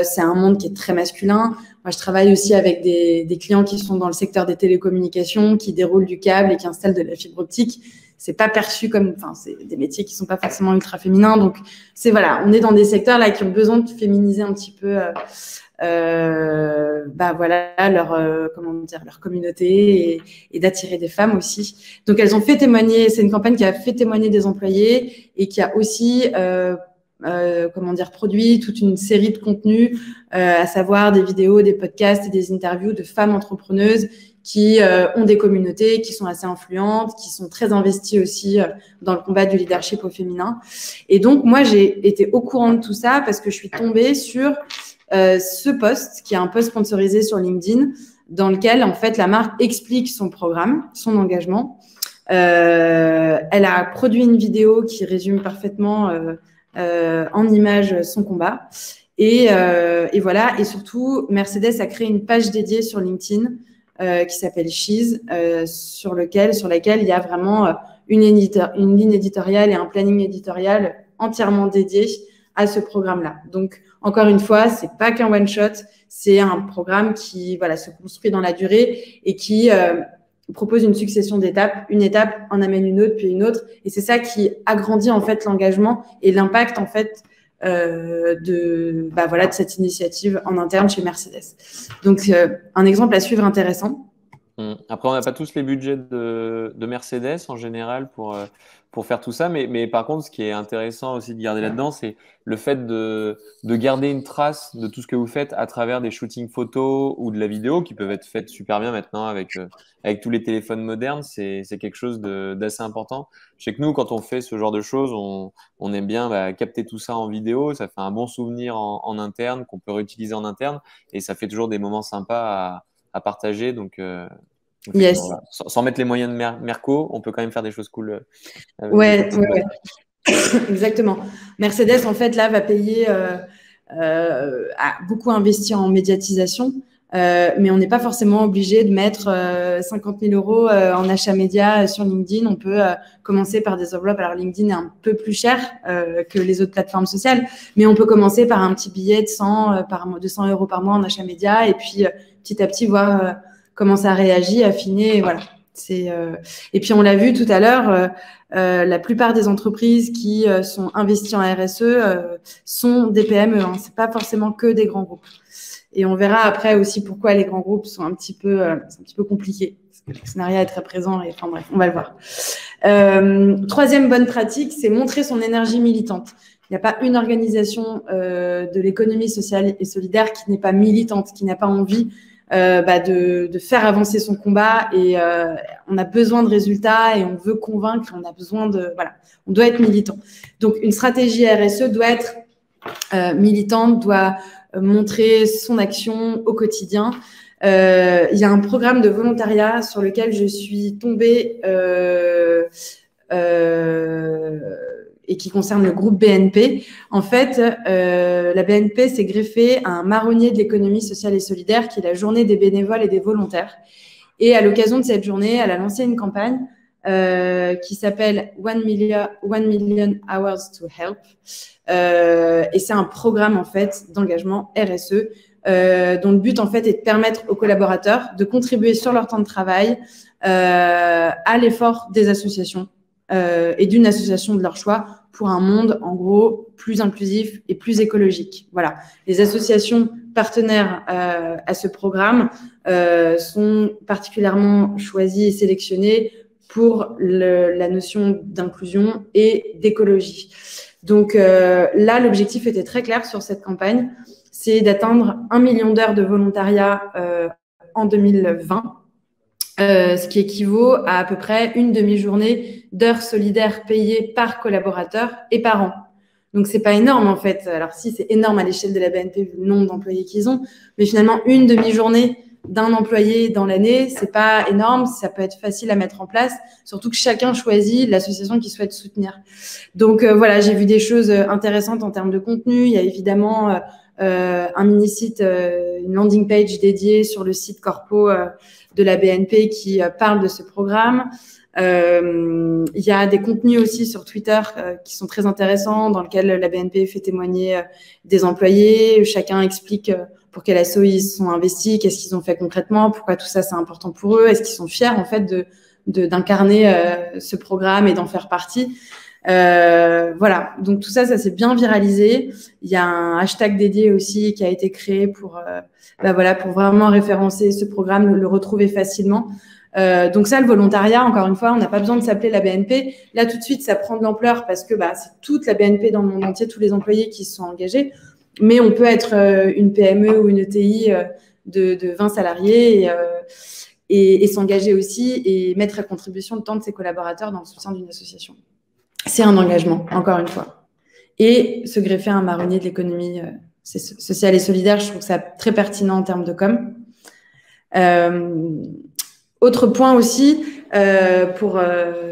C'est un monde qui est très masculin. Moi, je travaille aussi avec des clients qui sont dans le secteur des télécommunications, qui déroulent du câble et qui installent de la fibre optique. C'est pas perçu comme, c'est des métiers qui sont pas forcément ultra féminins. Donc, on est dans des secteurs là qui ont besoin de féminiser un petit peu, leur communauté et d'attirer des femmes aussi. Donc, elles ont fait témoigner. C'est une campagne qui a fait témoigner des employés et qui a aussi, produit toute une série de contenus, à savoir des vidéos, des podcasts et des interviews de femmes entrepreneuses qui ont des communautés, qui sont assez influentes, qui sont très investies aussi dans le combat du leadership au féminin. Et donc, moi, j'ai été au courant de tout ça parce que je suis tombée sur ce post, qui est un post sponsorisé sur LinkedIn, dans lequel, en fait, la marque explique son programme, son engagement. Elle a produit une vidéo qui résume parfaitement en images son combat. Et voilà. Et surtout, Mercedes a créé une page dédiée sur LinkedIn qui s'appelle She's, sur laquelle il y a vraiment une ligne éditoriale et un planning éditorial entièrement dédié à ce programme-là. Donc, encore une fois, c'est pas qu'un one-shot, c'est un programme qui se construit dans la durée et qui propose une succession d'étapes. Une étape en amène une autre, puis une autre. Et c'est ça qui agrandit en fait l'engagement et l'impact en fait de cette initiative en interne chez Mercedes. Donc, un exemple à suivre intéressant. Après, on n'a pas tous les budgets de Mercedes en général pour faire tout ça, mais par contre, ce qui est intéressant aussi de garder là-dedans, c'est le fait de garder une trace de tout ce que vous faites à travers des shootings photos ou de la vidéo qui peuvent être faites super bien maintenant avec tous les téléphones modernes. C'est quelque chose d'assez important. Je sais que nous, quand on fait ce genre de choses, on aime bien capter tout ça en vidéo. Ça fait un bon souvenir en interne qu'on peut réutiliser en interne et ça fait toujours des moments sympas à partager. Donc, yes. Sans mettre les moyens de Merco, on peut quand même faire des choses cool. Ouais. Exactement. Mercedes, en fait, là, va payer, a beaucoup investi en médiatisation, mais on n'est pas forcément obligé de mettre 50 000 € en achat média sur LinkedIn. On peut commencer par des enveloppes. Alors, LinkedIn est un peu plus cher que les autres plateformes sociales, mais on peut commencer par un petit billet de 100 € par mois en achat média et puis petit à petit voir comment ça réagit, affiner, et voilà. Et puis, on l'a vu tout à l'heure, la plupart des entreprises qui sont investies en RSE sont des PME. Hein. C'est pas forcément que des grands groupes. Et on verra après aussi pourquoi les grands groupes sont un petit peu compliqués. Parce que l'actionnariat est très présent. Et, enfin bref, on va le voir. Troisième bonne pratique, c'est montrer son énergie militante. Il n'y a pas une organisation de l'économie sociale et solidaire qui n'est pas militante, qui n'a pas envie de faire avancer son combat et on a besoin de résultats et on veut convaincre, on a besoin on doit être militant. Donc une stratégie RSE doit être militante, doit montrer son action au quotidien. Il y a un programme de volontariat sur lequel je suis tombée et qui concerne le groupe BNP. En fait, la BNP s'est greffée à un marronnier de l'économie sociale et solidaire qui est la journée des bénévoles et des volontaires. Et à l'occasion de cette journée, elle a lancé une campagne qui s'appelle 1 million Hours to Help. Et c'est un programme, en fait, d'engagement RSE dont le but, en fait, est de permettre aux collaborateurs de contribuer sur leur temps de travail à l'effort des associations et d'une association de leur choix pour un monde, en gros, plus inclusif et plus écologique. Voilà. Les associations partenaires à ce programme sont particulièrement choisies et sélectionnées pour la notion d'inclusion et d'écologie. Donc là, l'objectif était très clair sur cette campagne, c'est d'atteindre 1 million d'heures de volontariat en 2020, ce qui équivaut à peu près une demi-journée d'heures solidaires payées par collaborateur et par an. Donc, c'est pas énorme, en fait. Alors, si, c'est énorme à l'échelle de la BNP, vu le nombre d'employés qu'ils ont. Mais finalement, une demi-journée d'un employé dans l'année, c'est pas énorme. Ça peut être facile à mettre en place. Surtout que chacun choisit l'association qu'il souhaite soutenir. Donc, voilà, j'ai vu des choses intéressantes en termes de contenu. Il y a évidemment un mini-site, une landing page dédiée sur le site corpo de la BNP qui parle de ce programme. Il y a des contenus aussi sur Twitter qui sont très intéressants, dans lesquels la BNP fait témoigner des employés. Chacun explique pour quel asso ils sont investis, qu'est-ce qu'ils ont fait concrètement, pourquoi tout ça c'est important pour eux, est-ce qu'ils sont fiers en fait d'incarner ce programme et d'en faire partie. Voilà, donc tout ça s'est bien viralisé. Il y a un hashtag dédié aussi qui a été créé pour vraiment référencer ce programme, le retrouver facilement. Donc ça, le volontariat, encore une fois, on n'a pas besoin de s'appeler la BNP. Là, tout de suite, ça prend de l'ampleur parce que c'est toute la BNP dans le monde entier, tous les employés qui se sont engagés. Mais on peut être une PME ou une ETI de 20 salariés et s'engager aussi et mettre à contribution le temps de ses collaborateurs dans le soutien d'une association. C'est un engagement, encore une fois. Et se greffer à un marronnier de l'économie sociale et solidaire, je trouve ça très pertinent en termes de com. Autre point aussi, pour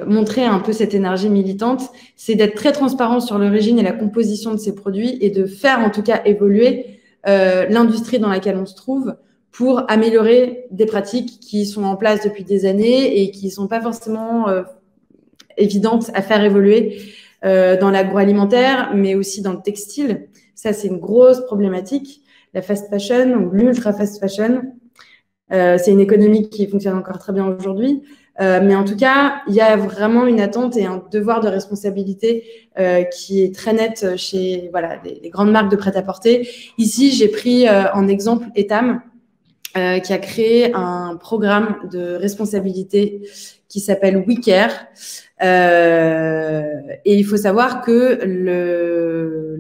montrer un peu cette énergie militante, c'est d'être très transparent sur l'origine et la composition de ces produits et de faire en tout cas évoluer l'industrie dans laquelle on se trouve pour améliorer des pratiques qui sont en place depuis des années et qui ne sont pas forcément évidentes à faire évoluer dans l'agroalimentaire, mais aussi dans le textile. Ça, c'est une grosse problématique. La fast fashion ou l'ultra fast fashion, c'est une économie qui fonctionne encore très bien aujourd'hui. Mais en tout cas, il y a vraiment une attente et un devoir de responsabilité qui est très net chez les grandes marques de prêt-à-porter. Ici, j'ai pris en exemple Etam, qui a créé un programme de responsabilité qui s'appelle We Care. Et il faut savoir que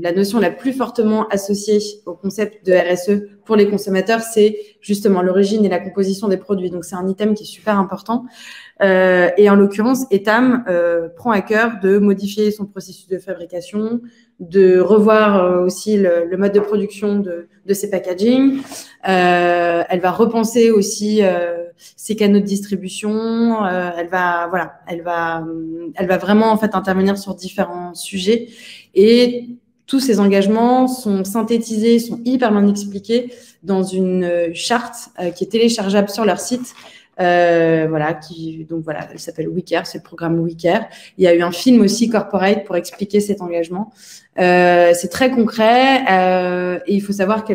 la notion la plus fortement associée au concept de RSE pour les consommateurs, c'est justement l'origine et la composition des produits. Donc, c'est un item qui est super important. Et en l'occurrence, Etam prend à cœur de modifier son processus de fabrication, de revoir aussi le mode de production de ses packaging. Elle va repenser aussi ses canaux de distribution. Elle va vraiment en fait intervenir sur différents sujets. Et tous ces engagements sont synthétisés, sont hyper bien expliqués dans une charte qui est téléchargeable sur leur site. Elle s'appelle We Care, c'est le programme We Care. Il y a eu un film aussi corporate pour expliquer cet engagement. C'est très concret et il faut savoir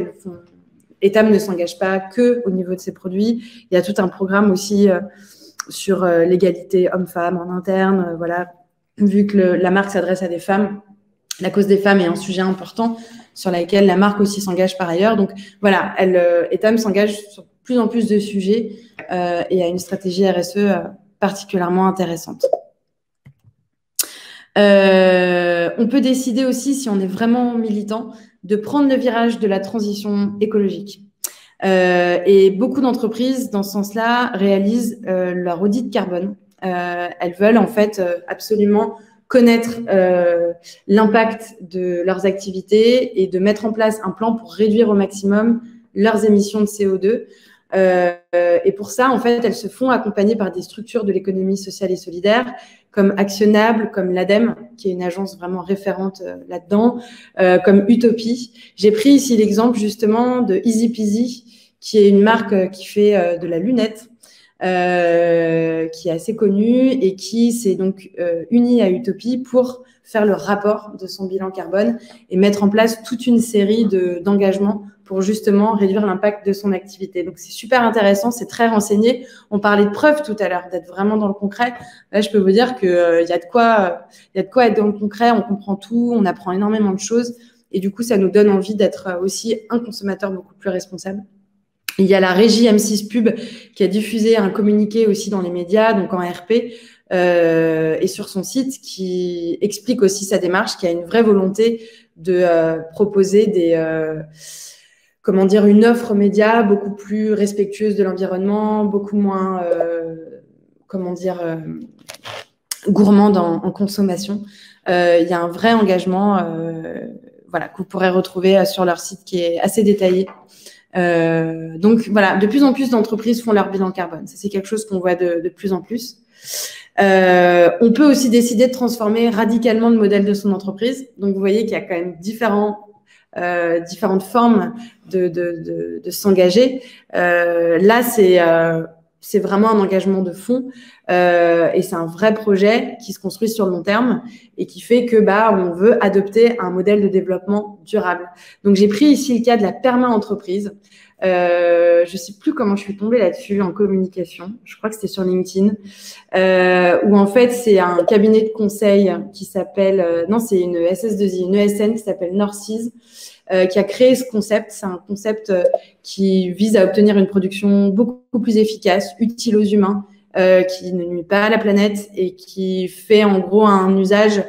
Etam ne s'engage pas que au niveau de ses produits. Il y a tout un programme aussi sur l'égalité homme-femme en interne. Vu que la marque s'adresse à des femmes, la cause des femmes est un sujet important sur lequel la marque aussi s'engage par ailleurs. Donc voilà, Etam s'engage sur plus en plus de sujets et a une stratégie RSE particulièrement intéressante. On peut décider aussi, si on est vraiment militant, de prendre le virage de la transition écologique. Et beaucoup d'entreprises, dans ce sens-là, réalisent leur audit carbone. Elles veulent en fait absolument connaître l'impact de leurs activités et de mettre en place un plan pour réduire au maximum leurs émissions de CO2. Et pour ça, en fait, elles se font accompagner par des structures de l'économie sociale et solidaire, comme Actionnable, comme l'ADEME, qui est une agence vraiment référente là-dedans, comme Utopie. J'ai pris ici l'exemple justement de Easy Peasy, qui est une marque qui fait de la lunette, qui est assez connue et qui s'est donc unie à Utopie pour faire le rapport de son bilan carbone et mettre en place toute une série d'engagements pour justement réduire l'impact de son activité. Donc, c'est super intéressant, c'est très renseigné. On parlait de preuves tout à l'heure, d'être vraiment dans le concret. Là, je peux vous dire qu'il y a de quoi être dans le concret, on comprend tout, on apprend énormément de choses. Et du coup, ça nous donne envie d'être aussi un consommateur beaucoup plus responsable. Il y a la régie M6 Pub qui a diffusé un communiqué aussi dans les médias, donc en RP, et sur son site, qui explique aussi sa démarche, qui a une vraie volonté de proposer une offre média beaucoup plus respectueuse de l'environnement, beaucoup moins, gourmande en consommation. Il y a un vrai engagement, que vous pourrez retrouver sur leur site qui est assez détaillé. Donc voilà, de plus en plus d'entreprises font leur bilan carbone. Ça, c'est quelque chose qu'on voit de plus en plus. On peut aussi décider de transformer radicalement le modèle de son entreprise. Donc, vous voyez qu'il y a quand même différentes formes de s'engager. Là, c'est vraiment un engagement de fond et c'est un vrai projet qui se construit sur le long terme et qui fait que on veut adopter un modèle de développement durable. Donc, j'ai pris ici le cas de la perma-entreprise. Je sais plus comment je suis tombée là-dessus en communication. Je crois que c'était sur LinkedIn, où en fait c'est un cabinet de conseil qui s'appelle, c'est une SS2I, une ESN qui s'appelle Norseas, qui a créé ce concept. C'est un concept qui vise à obtenir une production beaucoup plus efficace, utile aux humains, qui ne nuit pas à la planète et qui fait en gros un usage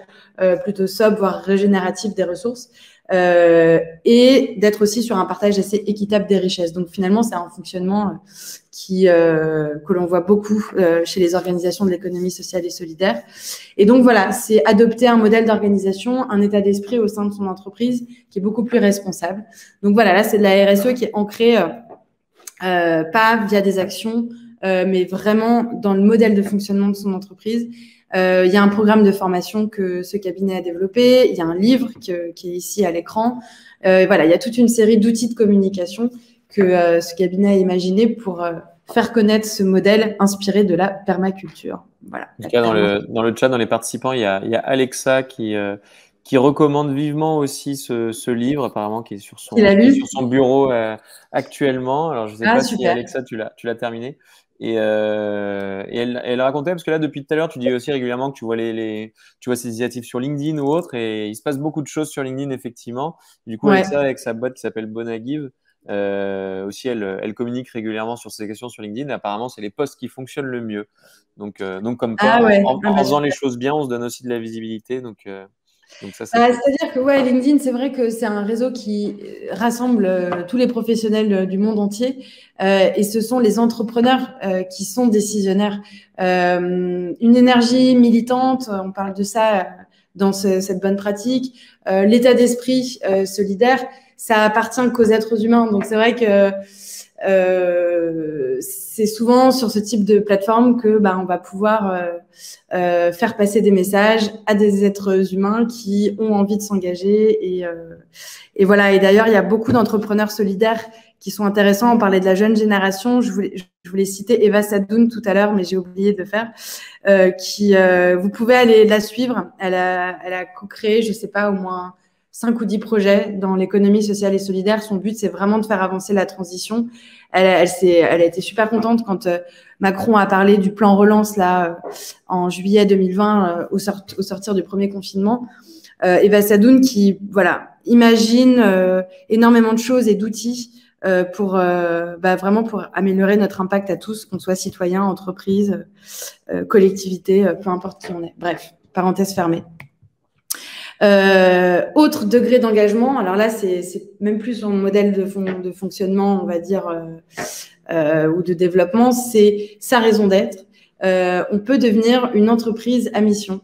plutôt sobre, voire régénératif des ressources. Et d'être aussi sur un partage assez équitable des richesses. Donc finalement, c'est un fonctionnement que l'on voit beaucoup chez les organisations de l'économie sociale et solidaire. Et donc voilà, c'est adopter un modèle d'organisation, un état d'esprit au sein de son entreprise qui est beaucoup plus responsable. Donc voilà, là c'est de la RSE qui est ancrée pas via des actions, mais vraiment dans le modèle de fonctionnement de son entreprise. Il y a un programme de formation que ce cabinet a développé. Il y a un livre qui est ici à l'écran. Il y a toute une série d'outils de communication que ce cabinet a imaginé pour faire connaître ce modèle inspiré de la permaculture. Voilà. En tout cas, dans le chat, dans les participants, il y a Alexa qui recommande vivement aussi ce livre, apparemment, qui est sur son bureau actuellement. Alors, je ne sais pas si Alexa, tu l'as terminé. Et elle racontait, parce que là, depuis tout à l'heure, tu dis aussi régulièrement que tu vois tu vois ces initiatives sur LinkedIn ou autre, et il se passe beaucoup de choses sur LinkedIn, effectivement. Du coup, Alexa, avec sa boîte qui s'appelle Bonagive, aussi, elle communique régulièrement sur ces questions sur LinkedIn. Et apparemment, c'est les posts qui fonctionnent le mieux. Donc comme quoi, en faisant les choses bien, on se donne aussi de la visibilité. Donc ça, c'est-à-dire que LinkedIn, c'est vrai que c'est un réseau qui rassemble tous les professionnels du monde entier et ce sont les entrepreneurs qui sont décisionnaires. Une énergie militante, on parle de ça dans cette bonne pratique, l'état d'esprit solidaire, ça appartient qu'aux êtres humains. Donc c'est vrai que c'est souvent sur ce type de plateforme que on va pouvoir faire passer des messages à des êtres humains qui ont envie de s'engager et voilà. Et d'ailleurs, il y a beaucoup d'entrepreneurs solidaires qui sont intéressants. On parlait de la jeune génération. Je voulais citer Eva Sadoun tout à l'heure, mais j'ai oublié de faire. Vous pouvez aller la suivre. Elle a co-créé, je sais pas, au moins 5 ou 10 projets dans l'économie sociale et solidaire. Son but, c'est vraiment de faire avancer la transition. Elle a été super contente quand Macron a parlé du plan relance là en juillet 2020 au sortir du premier confinement. Eva Sadoun qui imagine énormément de choses et d'outils pour vraiment pour améliorer notre impact à tous, qu'on soit citoyen, entreprise, collectivité, peu importe qui on est. Bref, parenthèse fermée. Autre degré d'engagement, alors là c'est même plus son modèle de fonctionnement, on va dire, ou de développement, c'est sa raison d'être. On peut devenir une entreprise à mission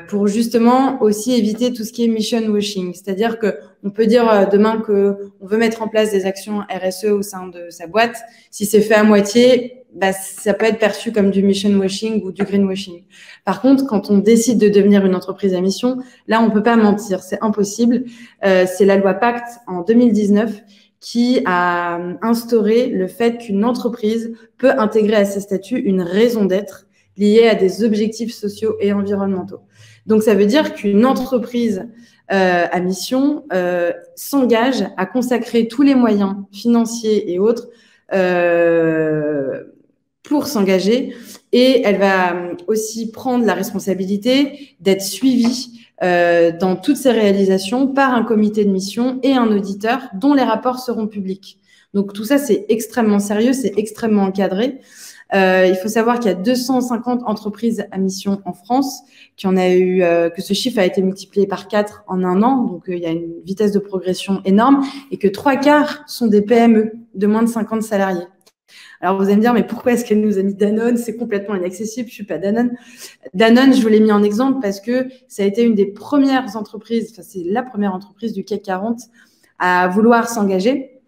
pour justement aussi éviter tout ce qui est mission washing, c'est-à-dire que on peut dire demain que on veut mettre en place des actions RSE au sein de sa boîte. Si c'est fait à moitié, ça peut être perçu comme du mission washing ou du green washing. Par contre, quand on décide de devenir une entreprise à mission, là, on peut pas mentir, c'est impossible. C'est la loi Pacte en 2019 qui a instauré le fait qu'une entreprise peut intégrer à ses statuts une raison d'être liée à des objectifs sociaux et environnementaux. Donc, ça veut dire qu'une entreprise à mission s'engage à consacrer tous les moyens financiers et autres pour s'engager, et elle va aussi prendre la responsabilité d'être suivie dans toutes ses réalisations par un comité de mission et un auditeur dont les rapports seront publics. Donc tout ça, c'est extrêmement sérieux, c'est extrêmement encadré. Il faut savoir qu'il y a 250 entreprises à mission en France, que ce chiffre a été multiplié par 4 en un an, donc il y a une vitesse de progression énorme, et que 3/4 sont des PME de moins de 50 salariés. Alors, vous allez me dire, mais pourquoi est-ce qu'elle nous a mis Danone? C'est complètement inaccessible, je suis pas Danone. Danone, je vous l'ai mis en exemple parce que ça a été une des premières entreprises, enfin, c'est la première entreprise du CAC 40 à vouloir s'engager,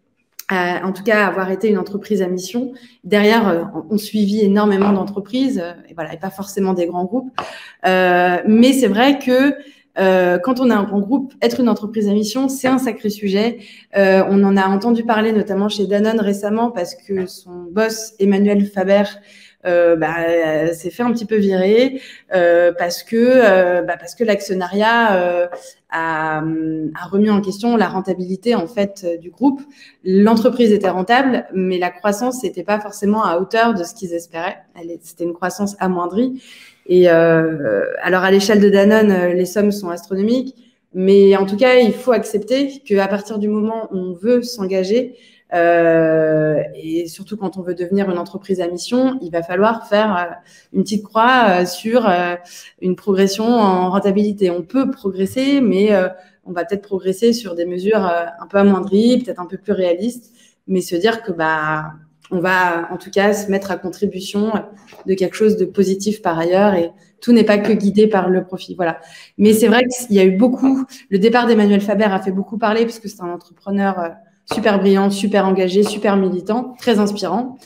en tout cas avoir été une entreprise à mission. Derrière, on suivit énormément d'entreprises, et voilà, et pas forcément des grands groupes. Mais c'est vrai que quand on a un grand groupe, être une entreprise à mission, c'est un sacré sujet. On en a entendu parler notamment chez Danone récemment parce que son boss, Emmanuel Faber, s'est fait un petit peu virer parce que l'actionnariat a remis en question la rentabilité en fait du groupe. L'entreprise était rentable, mais la croissance n'était pas forcément à hauteur de ce qu'ils espéraient. C'était une croissance amoindrie. Et alors à l'échelle de Danone, les sommes sont astronomiques, mais en tout cas, il faut accepter qu'à partir du moment où on veut s'engager, et surtout quand on veut devenir une entreprise à mission, il va falloir faire une petite croix sur une progression en rentabilité. On peut progresser, mais on va peut-être progresser sur des mesures un peu amoindries, peut-être un peu plus réalistes, mais se dire que on va en tout cas se mettre à contribution de quelque chose de positif par ailleurs, et tout n'est pas que guidé par le profit. Voilà. Mais c'est vrai qu'il y a eu le départ d'Emmanuel Faber a fait beaucoup parler parce que c'est un entrepreneur super brillant, super engagé, super militant, très inspirant,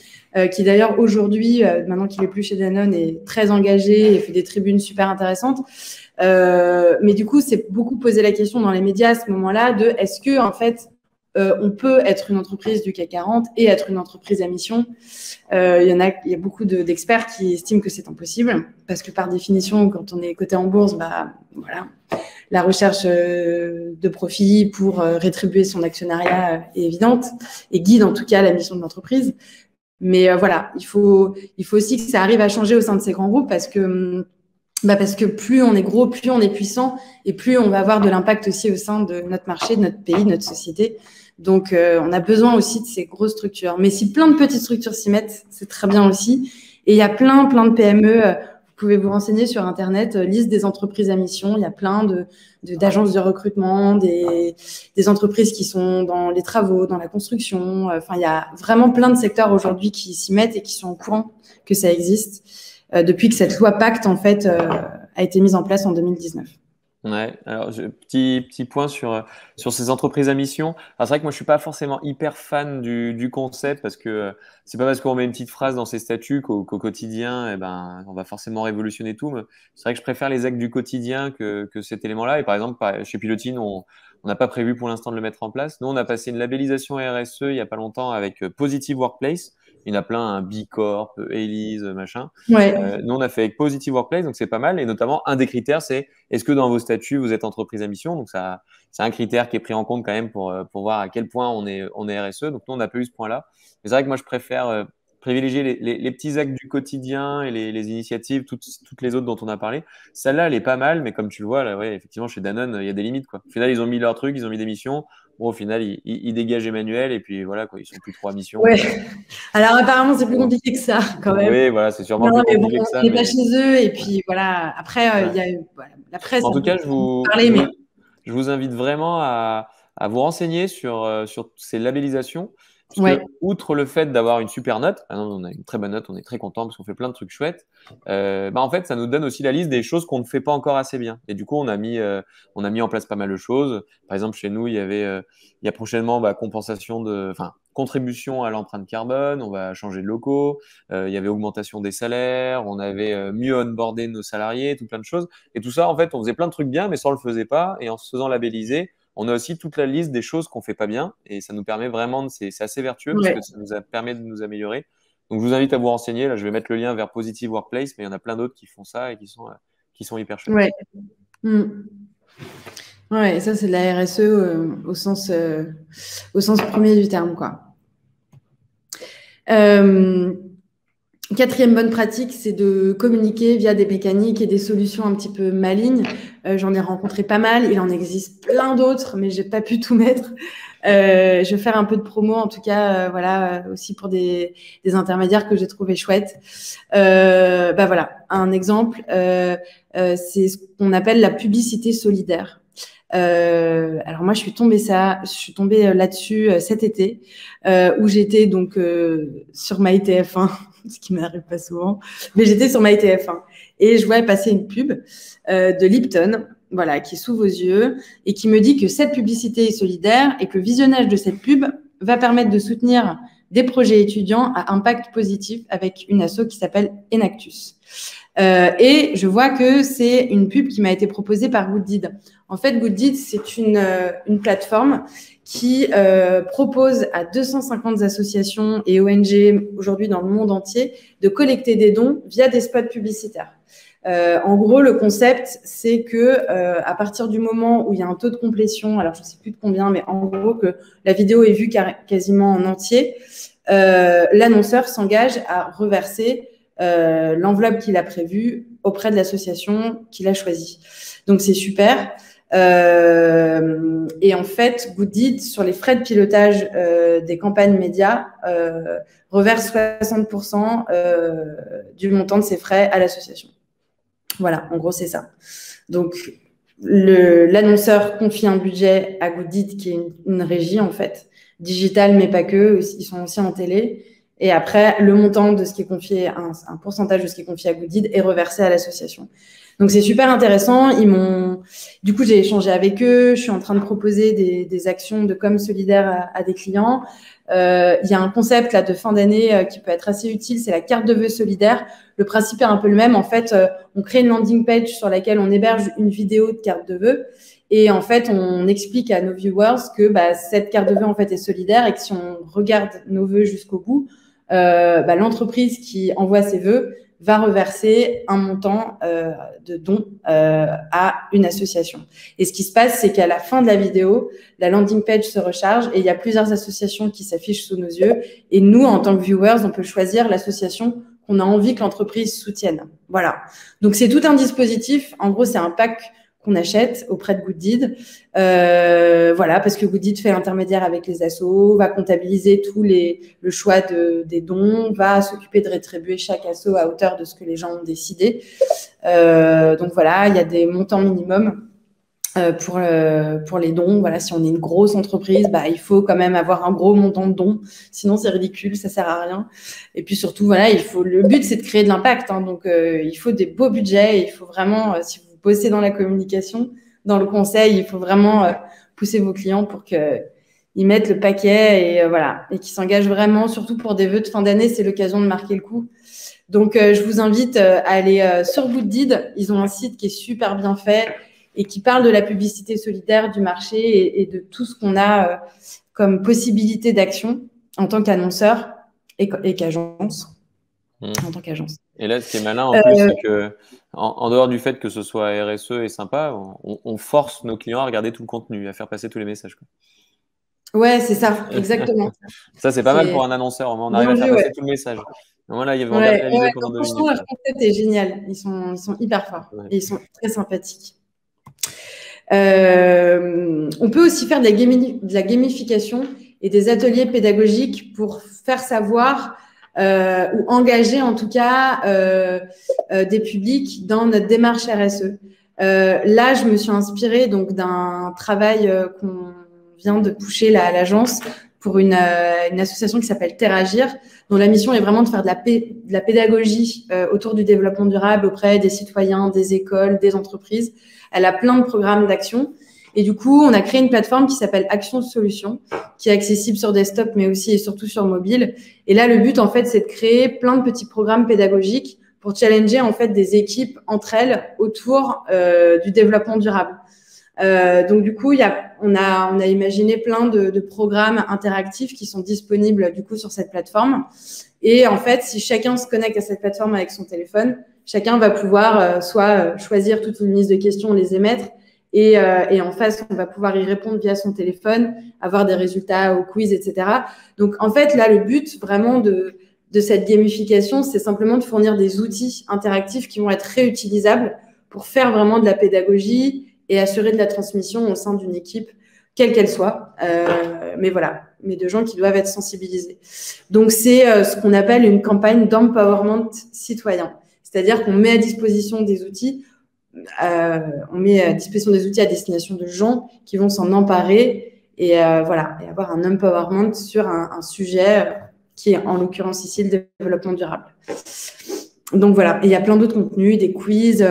qui d'ailleurs aujourd'hui, maintenant qu'il est plus chez Danone, est très engagé et fait des tribunes super intéressantes. Mais du coup, c'est beaucoup posé la question dans les médias à ce moment-là de est-ce que en fait on peut être une entreprise du CAC 40 et être une entreprise à mission. Il y a beaucoup d'experts qui estiment que c'est impossible parce que par définition, quand on est coté en bourse, voilà, la recherche de profit pour rétribuer son actionnariat est évidente et guide en tout cas la mission de l'entreprise. Mais voilà, il faut aussi que ça arrive à changer au sein de ces grands groupes parce que plus on est gros, plus on est puissant et plus on va avoir de l'impact aussi au sein de notre marché, de notre pays, de notre société. Donc, on a besoin aussi de ces grosses structures. Mais si plein de petites structures s'y mettent, c'est très bien aussi. Et il y a plein de PME. Vous pouvez vous renseigner sur Internet, liste des entreprises à mission. Il y a plein d'agences de recrutement, des entreprises qui sont dans les travaux, dans la construction. Enfin, il y a vraiment plein de secteurs aujourd'hui qui s'y mettent et qui sont au courant que ça existe depuis que cette loi Pacte, en fait, a été mise en place en 2019. Ouais, alors petit point sur ces entreprises à mission. Alors, c'est vrai que moi je suis pas forcément hyper fan du concept parce que c'est pas parce qu'on met une petite phrase dans ses statuts qu'au quotidien on va forcément révolutionner tout. Mais c'est vrai que je préfère les actes du quotidien que cet élément-là. Et par exemple chez Pilotine, on n'a pas prévu pour l'instant de le mettre en place. Nous on a passé une labellisation RSE il y a pas longtemps avec Positive Workplace. Il y en a plein, un B Corp, Elise, machin. Ouais. Nous, on a fait avec Positive Workplace, donc c'est pas mal. Et notamment, un des critères, c'est est-ce que dans vos statuts, vous êtes entreprise à mission? Donc, c'est un critère qui est pris en compte quand même pour voir à quel point on est RSE. Donc, nous, on n'a pas eu ce point-là. Mais c'est vrai que moi, je préfère privilégier les petits actes du quotidien et les initiatives, toutes les autres dont on a parlé. Celle-là, elle est pas mal, mais comme tu le vois, là, ouais, effectivement, chez Danone, il y a des limites, quoi. Au final, ils ont mis leur truc, ils ont mis des missions. Bon, au final, ils dégagent Emmanuel et puis voilà, quoi, ils sont plus 3 missions. Ouais. Alors apparemment, c'est plus compliqué que ça, quand même. Oui, voilà, c'est sûrement plus compliqué que ça. On n'est pas chez eux et puis voilà. Après, il y a la presse. En tout cas, je vous invite vraiment à vous renseigner sur ces labellisations. Parce que, outre le fait d'avoir une super note, on a une très bonne note, on est très content parce qu'on fait plein de trucs chouettes. En fait, ça nous donne aussi la liste des choses qu'on ne fait pas encore assez bien. Et du coup, on a mis en place pas mal de choses. Par exemple, chez nous, il y a prochainement contribution à l'empreinte carbone. On va changer de locaux. Il y avait augmentation des salaires. On avait mieux onboardé nos salariés, tout plein de choses. Et tout ça, en fait, on faisait plein de trucs bien, mais ça, on le faisait pas. Et en se faisant labelliser, on a aussi toute la liste des choses qu'on fait pas bien et ça nous permet vraiment c'est assez vertueux parce que ça nous permet de nous améliorer. Donc je vous invite à vous renseigner. Là, je vais mettre le lien vers Positive Workplace, mais il y en a plein d'autres qui font ça et qui sont hyper chouettes. Ouais. Ouais, ça, c'est de la RSE au sens premier du terme, quoi. Quatrième bonne pratique, c'est de communiquer via des mécaniques et des solutions un petit peu malignes. J'en ai rencontré pas mal. Il en existe plein d'autres, mais j'ai pas pu tout mettre. Je vais faire un peu de promo, en tout cas, voilà, aussi pour des intermédiaires que j'ai trouvé chouettes. Voilà, un exemple, c'est ce qu'on appelle la publicité solidaire. Alors moi, je suis tombée là-dessus cet été, où j'étais donc sur MyTF1, ce qui m'arrive pas souvent, mais j'étais sur MyTF1 et je voyais passer une pub de Lipton, voilà, qui est sous vos yeux et qui me dit que cette publicité est solidaire et que le visionnage de cette pub va permettre de soutenir des projets étudiants à impact positif avec une asso qui s'appelle Enactus. Et je vois que c'est une pub qui m'a été proposée par Gooddeed. En fait, Gooddeed, c'est une plateforme qui propose à 250 associations et ONG aujourd'hui dans le monde entier de collecter des dons via des spots publicitaires. En gros, le concept, c'est que à partir du moment où il y a un taux de complétion, alors je ne sais plus de combien, mais en gros que la vidéo est vue quasiment en entier, l'annonceur s'engage à reverser l'enveloppe qu'il a prévue auprès de l'association qu'il a choisie. Donc, c'est super. Et en fait, Gooddeed, sur les frais de pilotage des campagnes médias, reverse 60% du montant de ses frais à l'association. Voilà, en gros, c'est ça. Donc, l'annonceur confie un budget à Gooddeed, qui est une régie, en fait, digitale, mais pas que. Ils sont aussi en télé. Et après, le montant de ce qui est confié, un pourcentage de ce qui est confié à Gooddeed est reversé à l'association. Donc, c'est super intéressant. Du coup, j'ai échangé avec eux. Je suis en train de proposer des actions de com solidaire à des clients. Il y a un concept là de fin d'année qui peut être assez utile, c'est la carte de vœux solidaire. Le principe est un peu le même. En fait, on crée une landing page sur laquelle on héberge une vidéo de carte de vœux. Et en fait, on explique à nos viewers que cette carte de vœux en fait est solidaire et que si on regarde nos vœux jusqu'au bout, l'entreprise qui envoie ses vœux va reverser un montant de dons à une association. Et ce qui se passe, c'est qu'à la fin de la vidéo, la landing page se recharge et il y a plusieurs associations qui s'affichent sous nos yeux. Et nous, en tant que viewers, on peut choisir l'association qu'on a envie que l'entreprise soutienne. Voilà. Donc, c'est tout un dispositif. En gros, c'est un pack qu'on achète auprès de Gooddeed. Voilà, parce que Gooddeed fait l'intermédiaire avec les assos, va comptabiliser le choix des dons, va s'occuper de rétribuer chaque asso à hauteur de ce que les gens ont décidé. Donc voilà, il y a des montants minimums pour les dons. Voilà, si on est une grosse entreprise, il faut quand même avoir un gros montant de dons, sinon c'est ridicule, ça sert à rien. Et puis surtout, voilà, le but c'est de créer de l'impact, hein, donc il faut des beaux budgets, il faut vraiment, si vous bossez dans la communication, dans le conseil, il faut vraiment pousser vos clients pour qu'ils mettent le paquet et voilà, et qu'ils s'engagent vraiment, surtout pour des vœux de fin d'année, c'est l'occasion de marquer le coup. Donc, je vous invite à aller sur Gooddeed. Ils ont un site qui est super bien fait et qui parle de la publicité solidaire, du marché et de tout ce qu'on a comme possibilité d'action en tant qu'annonceur et qu'agence. En tant qu'agence. Et là, ce qui est malin en plus, c'est que en dehors du fait que ce soit RSE et sympa, on force nos clients à regarder tout le contenu, à faire passer tous les messages. Ouais, c'est ça, exactement. Ça, c'est pas mal pour un annonceur. On arrive à faire passer tout le message. Voilà, il y avait réalisé pendant 2 minutes. Franchement, leur concept est génial. Ils sont hyper forts et ils sont très sympathiques. On peut aussi faire de la gamification et des ateliers pédagogiques pour faire savoir ou engager en tout cas des publics dans notre démarche RSE. Là, je me suis inspirée donc d'un travail qu'on vient de pusher à l'agence pour une association qui s'appelle Terragir, dont la mission est vraiment de faire de la pédagogie autour du développement durable auprès des citoyens, des écoles, des entreprises. Elle a plein de programmes d'action. Et du coup, on a créé une plateforme qui s'appelle Action Solutions, qui est accessible sur desktop, mais aussi et surtout sur mobile. Et là, le but, en fait, c'est de créer plein de petits programmes pédagogiques pour challenger, en fait, des équipes entre elles autour du développement durable. Donc, du coup, on a imaginé plein de programmes interactifs qui sont disponibles, du coup, sur cette plateforme. Et en fait, si chacun se connecte à cette plateforme avec son téléphone, chacun va pouvoir soit choisir toute une liste de questions, les émettre, et en face, on va pouvoir y répondre via son téléphone, avoir des résultats au quiz, etc. Donc, en fait, là, le but vraiment de cette gamification, c'est simplement de fournir des outils interactifs qui vont être réutilisables pour faire vraiment de la pédagogie et assurer de la transmission au sein d'une équipe, quelle qu'elle soit. Mais voilà, mais de gens qui doivent être sensibilisés. Donc, c'est ce qu'on appelle une campagne d'empowerment citoyen. C'est-à-dire qu'on met à disposition des outils, on met à disposition des outils à destination de gens qui vont s'en emparer et voilà, et avoir un empowerment sur un sujet qui est en l'occurrence ici le développement durable. Donc voilà, et il y a plein d'autres contenus, des quiz,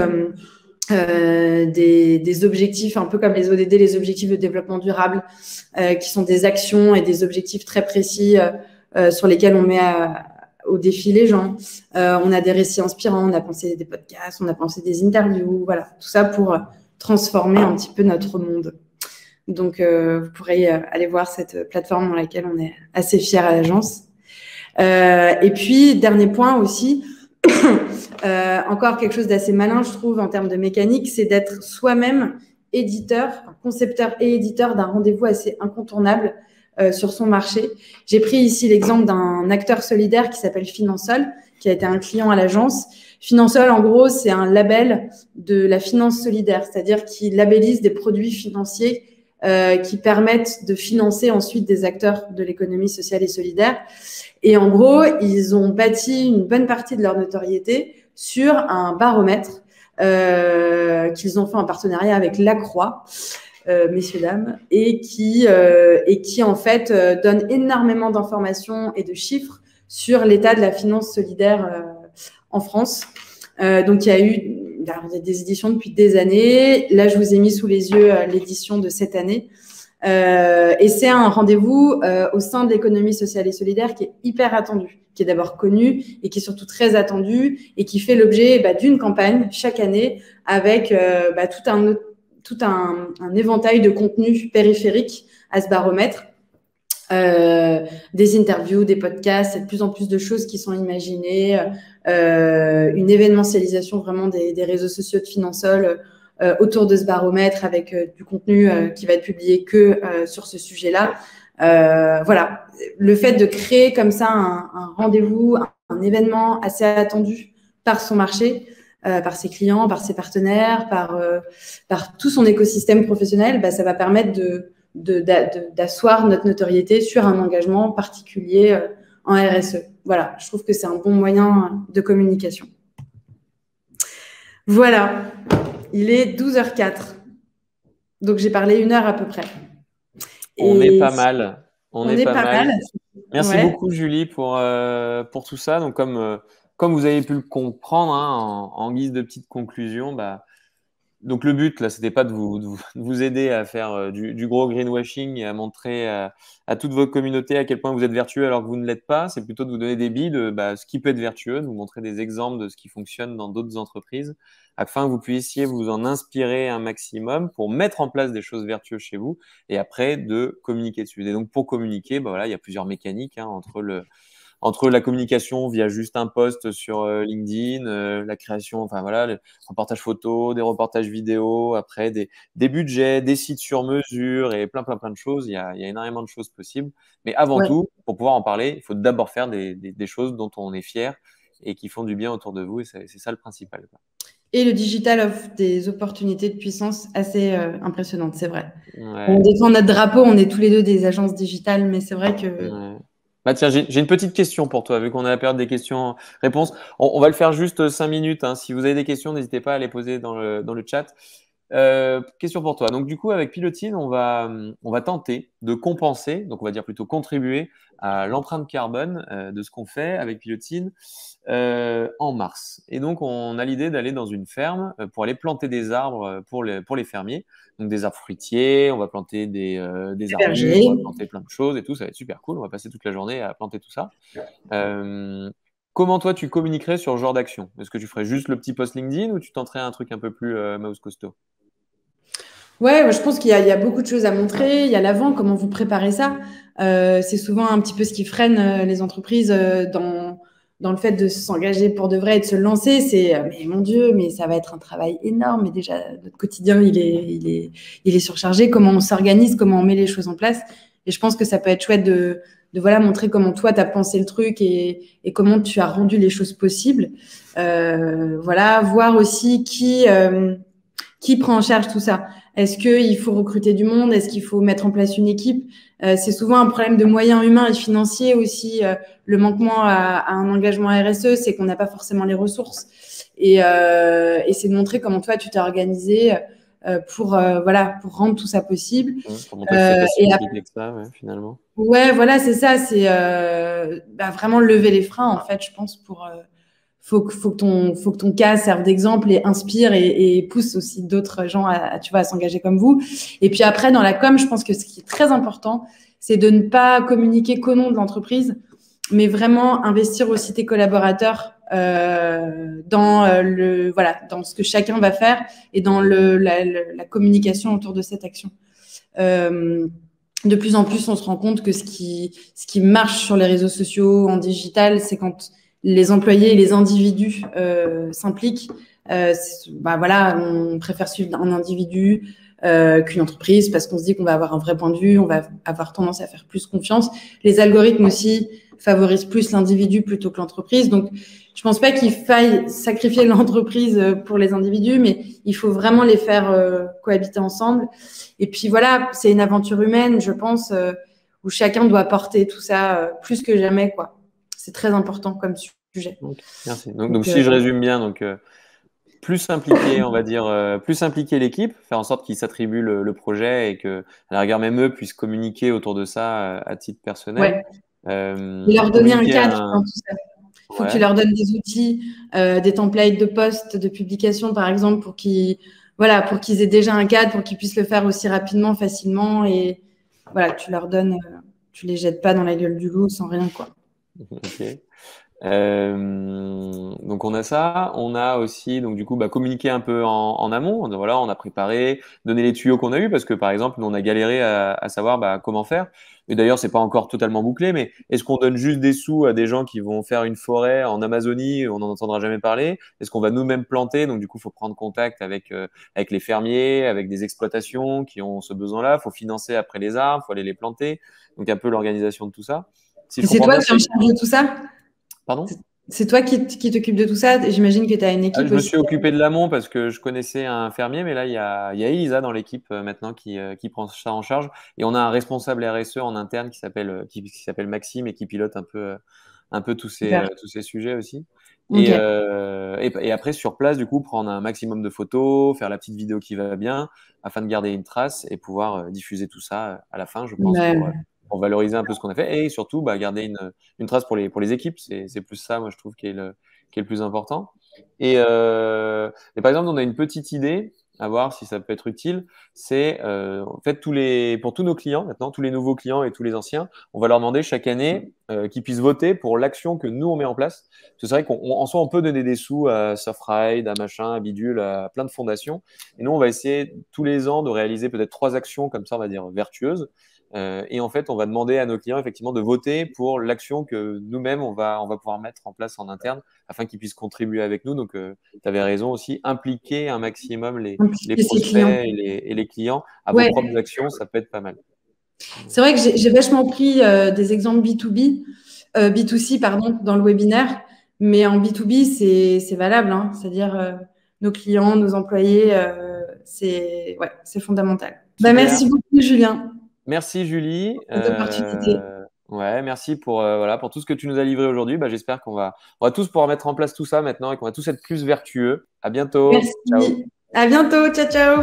des objectifs, un peu comme les ODD, les objectifs de développement durable, qui sont des actions et des objectifs très précis sur lesquels on met au défi les gens. On a des récits inspirants, on a pensé des podcasts, on a pensé des interviews, voilà, tout ça pour transformer un petit peu notre monde. Donc, vous pourrez aller voir cette plateforme dans laquelle on est assez fiers à l'agence. Et puis, dernier point aussi, encore quelque chose d'assez malin, je trouve, en termes de mécanique, c'est d'être soi-même éditeur, concepteur et éditeur d'un rendez-vous assez incontournable sur son marché. J'ai pris ici l'exemple d'un acteur solidaire qui s'appelle Finansol, qui a été un client à l'agence. Finansol, en gros, c'est un label de la finance solidaire, c'est-à-dire qu'il labellise des produits financiers qui permettent de financer ensuite des acteurs de l'économie sociale et solidaire. Et en gros, ils ont bâti une bonne partie de leur notoriété sur un baromètre qu'ils ont fait en partenariat avec La Croix, messieurs, dames, et qui en fait donne énormément d'informations et de chiffres sur l'état de la finance solidaire en France. Donc, il y a eu des éditions depuis des années. Là, je vous ai mis sous les yeux l'édition de cette année. Et c'est un rendez-vous au sein de l'économie sociale et solidaire qui est hyper attendu, qui est d'abord connu et qui est surtout très attendu et qui fait l'objet d'une campagne chaque année avec tout un éventail de contenus périphériques à ce baromètre. Des interviews, des podcasts, de plus en plus de choses qui sont imaginées, une événementialisation vraiment des réseaux sociaux de Finansol autour de ce baromètre avec du contenu qui va être publié que sur ce sujet-là. Voilà, le fait de créer comme ça un rendez-vous, un événement assez attendu par son marché, par ses clients, par ses partenaires, par tout son écosystème professionnel, ça va permettre d'asseoir notre notoriété sur un engagement particulier en RSE. Voilà, je trouve que c'est un bon moyen de communication. Voilà, il est 12h04. Donc, j'ai parlé 1 heure à peu près. On est pas mal. On est pas mal. Merci Ouais. beaucoup, Julie, pour tout ça. Donc, comme vous avez pu le comprendre, hein, en guise de petite conclusion, donc le but, là, c'était pas de vous aider à faire du gros greenwashing et à montrer à toute votre communauté à quel point vous êtes vertueux alors que vous ne l'êtes pas. C'est plutôt de vous donner des billes de ce qui peut être vertueux, de vous montrer des exemples de ce qui fonctionne dans d'autres entreprises, afin que vous puissiez vous en inspirer un maximum pour mettre en place des choses vertueuses chez vous et après de communiquer dessus. Et donc, pour communiquer, voilà, il y a plusieurs mécaniques entre la communication via juste un post sur LinkedIn, la création, enfin voilà, les reportages photos, des reportages vidéo, après des budgets, des sites sur mesure et plein de choses. Il y a énormément de choses possibles. Mais avant tout, pour pouvoir en parler, il faut d'abord faire des choses dont on est fier et qui font du bien autour de vous. Et c'est ça le principal, quoi. Et le digital offre des opportunités de puissance assez impressionnantes, c'est vrai. Ouais. On défend notre drapeau, on est tous les deux des agences digitales, mais c'est vrai que… Ouais. Tiens, j'ai une petite question pour toi, vu qu'on est à la période des questions-réponses. On va le faire juste 5 minutes. Hein. Si vous avez des questions, n'hésitez pas à les poser dans le chat. Question pour toi. Donc, du coup, avec Pilotine, on va tenter de compenser, donc on va dire plutôt contribuer à l'empreinte carbone de ce qu'on fait avec Pilotine en mars. Et donc, on a l'idée d'aller dans une ferme pour aller planter des arbres pour les fermiers. Donc, des arbres fruitiers, on va planter des arbustes, on va planter plein de choses et tout. Ça va être super cool. On va passer toute la journée à planter tout ça. Comment toi, tu communiquerais sur ce genre d'action? Est-ce que tu ferais juste le petit post LinkedIn ou tu tenterais un truc un peu plus mouse costaud? Ouais, je pense qu'il y a beaucoup de choses à montrer. Il y a l'avant, comment vous préparez ça. C'est souvent un petit peu ce qui freine les entreprises dans le fait de s'engager pour de vrai et de se lancer, c'est mais mon Dieu, mais ça va être un travail énorme. Mais déjà, notre quotidien, il est surchargé. Comment on s'organise, comment on met les choses en place. Et je pense que ça peut être chouette de voilà, montrer comment toi, tu as pensé le truc et comment tu as rendu les choses possibles. Voilà, voir aussi qui prend en charge tout ça. Est-ce qu'il faut recruter du monde? Est-ce qu'il faut mettre en place une équipe? C'est souvent un problème de moyens humains et financiers aussi. Le manquement à un engagement RSE, c'est qu'on n'a pas forcément les ressources. Et c'est de montrer comment toi, tu t'es organisé pour rendre tout ça possible. Pour montrer que c'est pas si compliqué que ça, finalement. Ouais, voilà, c'est ça. C'est vraiment lever les freins, en fait, je pense, pour... faut que ton cas serve d'exemple et inspire et pousse aussi d'autres gens à s'engager comme vous. Et puis après, dans la com, je pense que ce qui est très important, c'est de ne pas communiquer qu'au nom de l'entreprise, mais vraiment investir aussi tes collaborateurs dans ce que chacun va faire et dans la communication autour de cette action. De plus en plus, on se rend compte que ce qui marche sur les réseaux sociaux, en digital, c'est quand les employés et les individus s'impliquent. On préfère suivre un individu qu'une entreprise parce qu'on se dit qu'on va avoir un vrai point de vue, on va avoir tendance à faire plus confiance. Les algorithmes aussi favorisent plus l'individu plutôt que l'entreprise. Donc, je pense pas qu'il faille sacrifier l'entreprise pour les individus, mais il faut vraiment les faire cohabiter ensemble. Et puis voilà, c'est une aventure humaine, je pense, où chacun doit porter tout ça plus que jamais, quoi. C'est très important comme sujet. Okay, merci. Donc si je résume bien, plus impliquer, on va dire, plus impliquer l'équipe, faire en sorte qu'ils s'attribuent le projet et que, à la rigueur, même eux puissent communiquer autour de ça à titre personnel. Et leur donner un cadre dans tout ça. Il faut que tu leur donnes des outils, des templates de posts, de publication, par exemple, pour qu'ils aient déjà un cadre, pour qu'ils puissent le faire aussi rapidement, facilement. Et voilà, tu leur donnes, tu les jettes pas dans la gueule du loup sans rien, quoi. Ok. Donc on a ça, on a aussi donc du coup communiquer un peu en amont. Voilà, on a préparé, donner les tuyaux qu'on a eu parce que par exemple nous on a galéré à savoir comment faire. Et d'ailleurs c'est pas encore totalement bouclé, mais est-ce qu'on donne juste des sous à des gens qui vont faire une forêt en Amazonie, on n'en entendra jamais parler? Est-ce qu'on va nous-mêmes planter? Donc du coup faut prendre contact avec les fermiers, avec des exploitations qui ont ce besoin-là. Faut financer après les arbres, faut aller les planter. Donc un peu l'organisation de tout ça. Et c'est toi qui en charge de tout ça? Pardon? C'est toi qui t'occupes de tout ça? J'imagine que tu as une équipe aussi. Je me suis occupé de l'amont parce que je connaissais un fermier, mais là, il y a Elisa dans l'équipe maintenant qui prend ça en charge. Et on a un responsable RSE en interne qui s'appelle Maxime et qui pilote un peu tous ces sujets aussi. Okay. Et après, sur place, du coup, prendre un maximum de photos, faire la petite vidéo qui va bien afin de garder une trace et pouvoir diffuser tout ça à la fin, je pense, pour valoriser un peu ce qu'on a fait et surtout garder une trace pour les équipes. C'est plus ça, moi, je trouve, qui est le plus important. Et par exemple, on a une petite idée à voir si ça peut être utile. C'est en fait pour tous nos clients maintenant, tous les nouveaux clients et tous les anciens, on va leur demander chaque année qu'ils puissent voter pour l'action que nous on met en place. Parce que c'est vrai qu'en soi on peut donner des sous à Surfride, à machin, à bidule, à plein de fondations. Et nous on va essayer tous les ans de réaliser peut-être 3 actions comme ça, on va dire vertueuses. Et en fait, on va demander à nos clients effectivement de voter pour l'action que nous-mêmes on va pouvoir mettre en place en interne afin qu'ils puissent contribuer avec nous. Donc, tu avais raison aussi, impliquer un maximum les prospects et les clients à vos propres actions, ça peut être pas mal. C'est vrai que j'ai vachement pris des exemples B2C dans le webinaire, mais en B2B, c'est valable, hein, c'est-à-dire nos clients, nos employés, c'est fondamental. Merci beaucoup, Julien. Merci Julie. Ouais, merci pour tout ce que tu nous as livré aujourd'hui. J'espère qu'on va tous pouvoir mettre en place tout ça maintenant et qu'on va tous être plus vertueux. À bientôt. Merci. Ciao. À bientôt. Ciao, ciao.